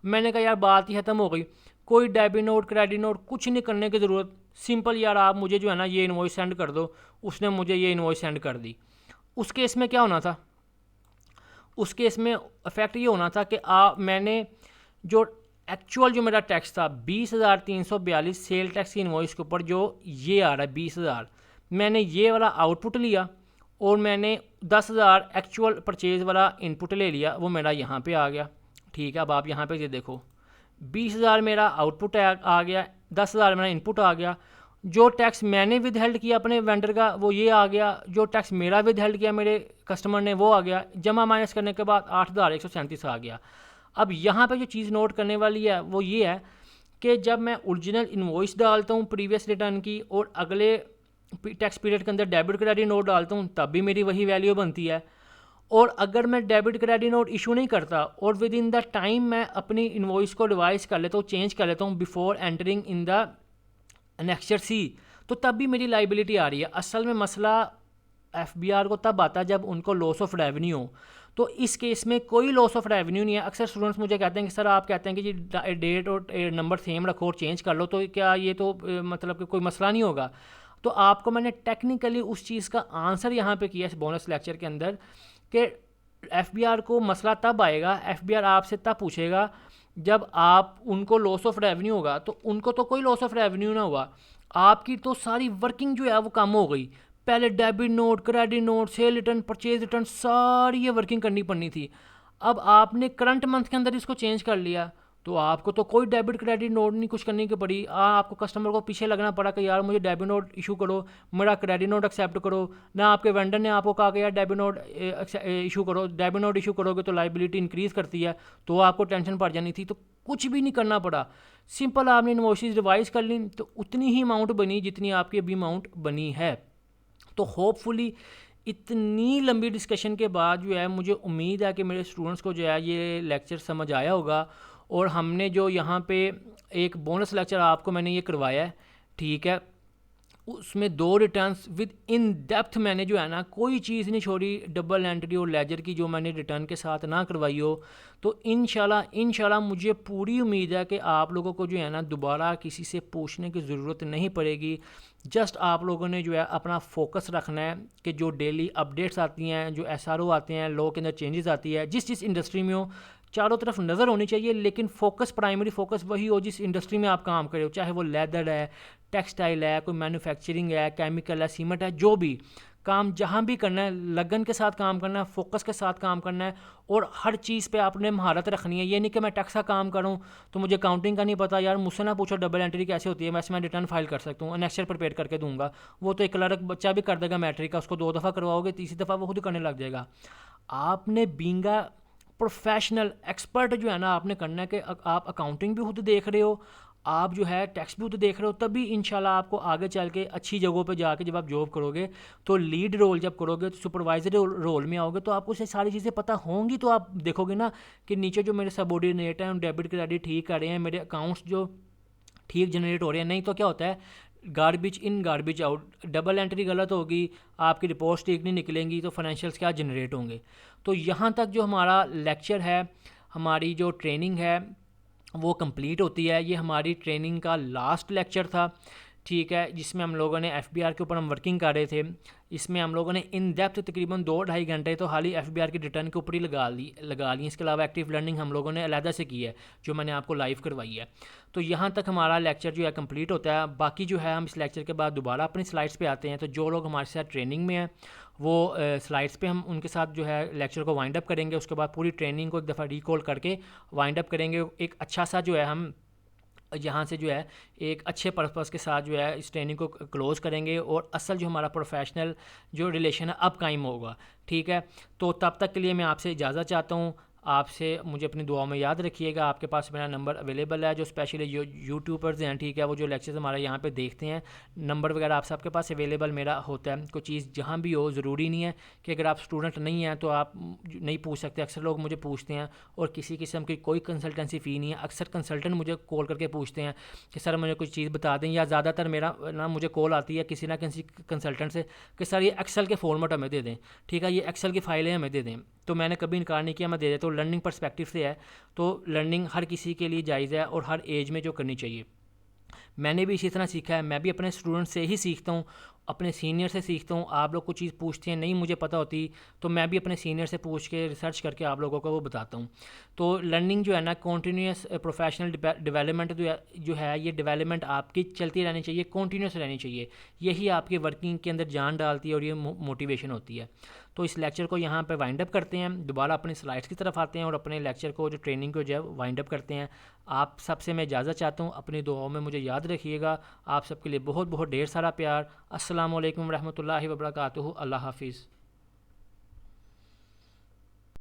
मैंने कहा यार बात ही ख़त्म हो गई, कोई डेबिट नोट, क्रेडिट नोट कुछ नहीं करने की ज़रूरत, सिंपल यार आप मुझे जो है ना ये इनवॉइस सेंड कर दो। उसने मुझे ये इनवॉइस सेंड कर दी। उस केस में क्या होना था? उस केस में इफेक्ट ये होना था कि मैंने जो एक्चुअल जो मेरा टैक्स था 20,342 सेल टैक्स की इनवॉइस के ऊपर जो ये आ रहा है 20,000, मैंने ये वाला आउटपुट लिया और मैंने 10,000 एक्चुअल परचेज़ वाला इनपुट ले लिया, वो मेरा यहाँ पे आ गया। ठीक है, अब आप यहाँ पे ये देखो 20,000 मेरा आउटपुट आ गया, 10,000 मेरा इनपुट आ गया। जो टैक्स मैंने विद हेल्ड किया अपने वेंडर का वो ये आ गया, जो टैक्स मेरा विद हेल्ड किया मेरे कस्टमर ने वो आ गया। जमा माइनस करने के बाद 8,137 आ गया। अब यहाँ पे जो चीज़ नोट करने वाली है वो ये है कि जब मैं ओरिजिनल इनवॉइस डालता हूँ प्रीवियस रिटर्न की और अगले टैक्स पीरियड के अंदर डेबिट क्रेडिट नोट डालता हूँ, तब भी मेरी वही वैल्यू बनती है। और अगर मैं डेबिट क्रेडिट नोट इशू नहीं करता और विद इन द टाइम मैं अपनी इनवॉइस को रिवाइज कर लेता हूँ, चेंज कर लेता हूँ before entering in the annexure C, तो तब भी मेरी लाइबिलिटी आ रही है। असल में मसला एफबीआर को तब आता है जब उनको लॉस ऑफ रेवेन्यू हो। तो इस केस में कोई लॉस ऑफ रेवेन्यू नहीं है। अक्सर स्टूडेंट्स मुझे कहते हैं कि सर आप कहते हैं कि जी डेट और नंबर सेम रखो और चेंज कर लो, तो क्या ये तो मतलब कि कोई मसला नहीं होगा? तो आपको मैंने टेक्निकली उस चीज़ का आंसर यहाँ पे किया इस बोनस लेक्चर के अंदर कि एफबीआर को मसला तब आएगा, एफबीआर आपसे तब पूछेगा जब आप उनको लॉस ऑफ रेवेन्यू होगा। तो उनको तो कोई लॉस ऑफ रेवेन्यू ना हुआ, आपकी तो सारी वर्किंग जो है वो कम हो गई। पहले debit note, credit note, cell return, purchase return सारी ये वर्किंग करनी पड़नी थी। अब आपने करंट मंथ के अंदर इसको चेंज कर लिया, तो आपको तो कोई डेबिट क्रेडिट नोट नहीं कुछ करने की पड़ी। आपको कस्टमर को पीछे लगना पड़ा कि यार मुझे डेबिट नोट इशू करो, मेरा क्रेडिट नोट एक्सेप्ट करो। ना आपके वेंडर ने आपको कहा कि यार डेबिट नोट इशू करो। डेबिट नोट इशू करोगे तो लाइबिलिटी इंक्रीज़ करती है, तो आपको टेंशन पड़ जानी थी। तो कुछ भी नहीं करना पड़ा, सिंपल आपने इनवॉइसेस रिवाइज कर ली, तो उतनी ही अमाउंट बनी जितनी आपकी अभी अमाउंट बनी है। तो होपफुली इतनी लंबी डिस्कशन के बाद जो है मुझे उम्मीद है कि मेरे स्टूडेंट्स को जो है ये लेक्चर समझ आया होगा। और हमने जो यहाँ पे एक बोनस लेक्चर आपको मैंने ये करवाया है, ठीक है, उसमें 2 रिटर्न्स विद इन डेप्थ मैंने जो है ना कोई चीज़ नहीं छोड़ी डबल एंट्री और लेजर की, जो मैंने रिटर्न के साथ ना करवाई हो। तो इंशाल्लाह मुझे पूरी उम्मीद है कि आप लोगों को जो है ना दोबारा किसी से पूछने की ज़रूरत नहीं पड़ेगी। जस्ट आप लोगों ने जो है अपना फोकस रखना है कि जो डेली अपडेट्स आती हैं, जो SRO आते हैं, लॉ के अंदर चेंजेस आती है, जिस इंडस्ट्री में हो चारों तरफ नज़र होनी चाहिए, लेकिन फोकस प्राइमरी फोकस वही हो जिस इंडस्ट्री में आप काम कर रहे हो, चाहे वो लेदर है, टेक्सटाइल है, कोई मैन्युफैक्चरिंग है, केमिकल है, सीमेंट है, जो भी काम जहाँ भी करना है लगन के साथ काम करना है, फोकस के साथ काम करना है, और हर चीज़ पे आपने महारत रखनी है। ये नहीं कि मैं टैक्स का काम करूँ तो मुझे काउंटिंग का नहीं पता, यार मुझसे ना पूछो डबल एंट्री कैसे होती है, वैसे मैं रिटर्न फाइल कर सकता हूँ, नेक्स्ट ईयर प्रिपेयर करके दूंगा। वो तो एक क्लर्क बच्चा भी कर देगा मैट्रिक का, उसको 2 दफ़ा करवाओगे, तीसरी दफ़ा वो खुद करने लग जाएगा। आपने बींगा प्रोफेशनल एक्सपर्ट जो है ना आपने करना है कि आप अकाउंटिंग भी खुद देख रहे हो, आप जो है टैक्स भी खुद देख रहे हो, तभी इंशाल्लाह आपको आगे चल के अच्छी जगहों पे जाके जब आप जॉब करोगे तो लीड रोल जब करोगे तो सुपरवाइजर रोल में आओगे तो आपको से सारी चीज़ें पता होंगी। तो आप देखोगे ना कि नीचे जो मेरे सबऑर्डिनेट हैं डेबिट क्रेडिट ठीक कर रहे हैं, मेरे अकाउंट्स जो ठीक जनरेट हो रहे हैं। नहीं तो क्या होता है, garbage in garbage out, double entry गलत होगी, आपकी रिपोर्ट्स ठीक नहीं निकलेंगी, तो फाइनेंशियल्स क्या जनरेट होंगे। तो यहाँ तक जो हमारा लेक्चर है, हमारी जो ट्रेनिंग है वो कंप्लीट होती है। ये हमारी ट्रेनिंग का लास्ट लेक्चर था, ठीक है, जिसमें हम लोगों ने FBR के ऊपर हम वर्किंग कर रहे थे। इसमें हम लोगों ने इन डेप्थ तकरीबन 2-2.5 घंटे तो हाल ही FBR के रिटर्न के ऊपर ही लगा ली। इसके अलावा एक्टिव लर्निंग हम लोगों ने अलहदा से की है, जो मैंने आपको लाइव करवाई है। तो यहाँ तक हमारा लेक्चर जो है कंप्लीट होता है। बाकी जो है हम इस लेक्चर के बाद दोबारा अपनी स्लाइड्स पे आते हैं। तो जो लोग हमारे साथ ट्रेनिंग में हैं वो स्लाइड्स पे हम उनके साथ जो है लेक्चर को वाइंड अप करेंगे। उसके बाद पूरी ट्रेनिंग को एक दफ़ा रिकॉल करके वाइंड अप करेंगे। एक अच्छा सा जो है हम यहाँ से जो है एक अच्छे पर्पस के साथ जो है इस ट्रेनिंग को क्लोज़ करेंगे, और असल जो हमारा प्रोफेशनल जो रिलेशन है अब कायम होगा, ठीक है। तो तब तक के लिए मैं आपसे इजाज़त चाहता हूँ। आपसे मुझे अपनी दुआओं में याद रखिएगा। आपके पास मेरा नंबर अवेलेबल है, जो स्पेशली यूट्यूबर्स हैं, ठीक है, वो जो लेक्चर्स हमारे यहाँ पे देखते हैं, नंबर वगैरह आप सबके पास अवेलेबल मेरा होता है। कोई चीज़ जहाँ भी हो, ज़रूरी नहीं है कि अगर आप स्टूडेंट नहीं हैं तो आप नहीं पूछ सकते। अक्सर लोग मुझे पूछते हैं और किसी किस्म की कोई कंसल्टेंसी फ़ी नहीं है। अक्सर कंसल्टेंट मुझे कॉल करके पूछते हैं कि सर मुझे कुछ चीज़ बता दें, या ज़्यादातर मेरा ना मुझे कॉल आती है किसी ना किसी कंसल्टेंट से कि सर ये एक्सेल के फॉर्मेट हमें दे दें, ठीक है, ये एक्सेल की फ़ाइलें हमें दे दें। तो मैंने कभी इनकार नहीं किया, मैं दे देता हूँ। लर्निंग पर्सपेक्टिव से है तो लर्निंग हर किसी के लिए जायज़ है और हर एज में जो करनी चाहिए। मैंने भी इसी तरह सीखा है, मैं भी अपने स्टूडेंट से ही सीखता हूँ, अपने सीनियर से सीखता हूँ। आप लोग कुछ चीज़ पूछते हैं, नहीं मुझे पता होती, तो मैं भी अपने सीनियर से पूछ के रिसर्च करके आप लोगों को वो बताता हूँ। तो लर्निंग जो है ना, कॉन्टीन्यूस प्रोफेशनल डेवलपमेंट जो है ये डेवलपमेंट आपकी चलती रहनी चाहिए, कॉन्टीन्यूस रहनी चाहिए। यही आपकी वर्किंग के अंदर जान डालती है और ये मोटिवेशन होती है। तो इस लेक्चर को यहाँ पे वाइंड अप करते हैं, दोबारा अपनी स्लाइड्स की तरफ आते हैं और अपने लेक्चर को जो ट्रेनिंग को जो है वाइंड अप करते हैं। आप सबसे मैं इजाज़त चाहता हूँ, अपनी दुआओं में मुझे याद रखिएगा। आप सबके लिए बहुत बहुत ढेर सारा प्यार। अस्सलाम वालेकुम रहमतुल्लाहि व बरकातुहू। अल्लाह हाफिज़।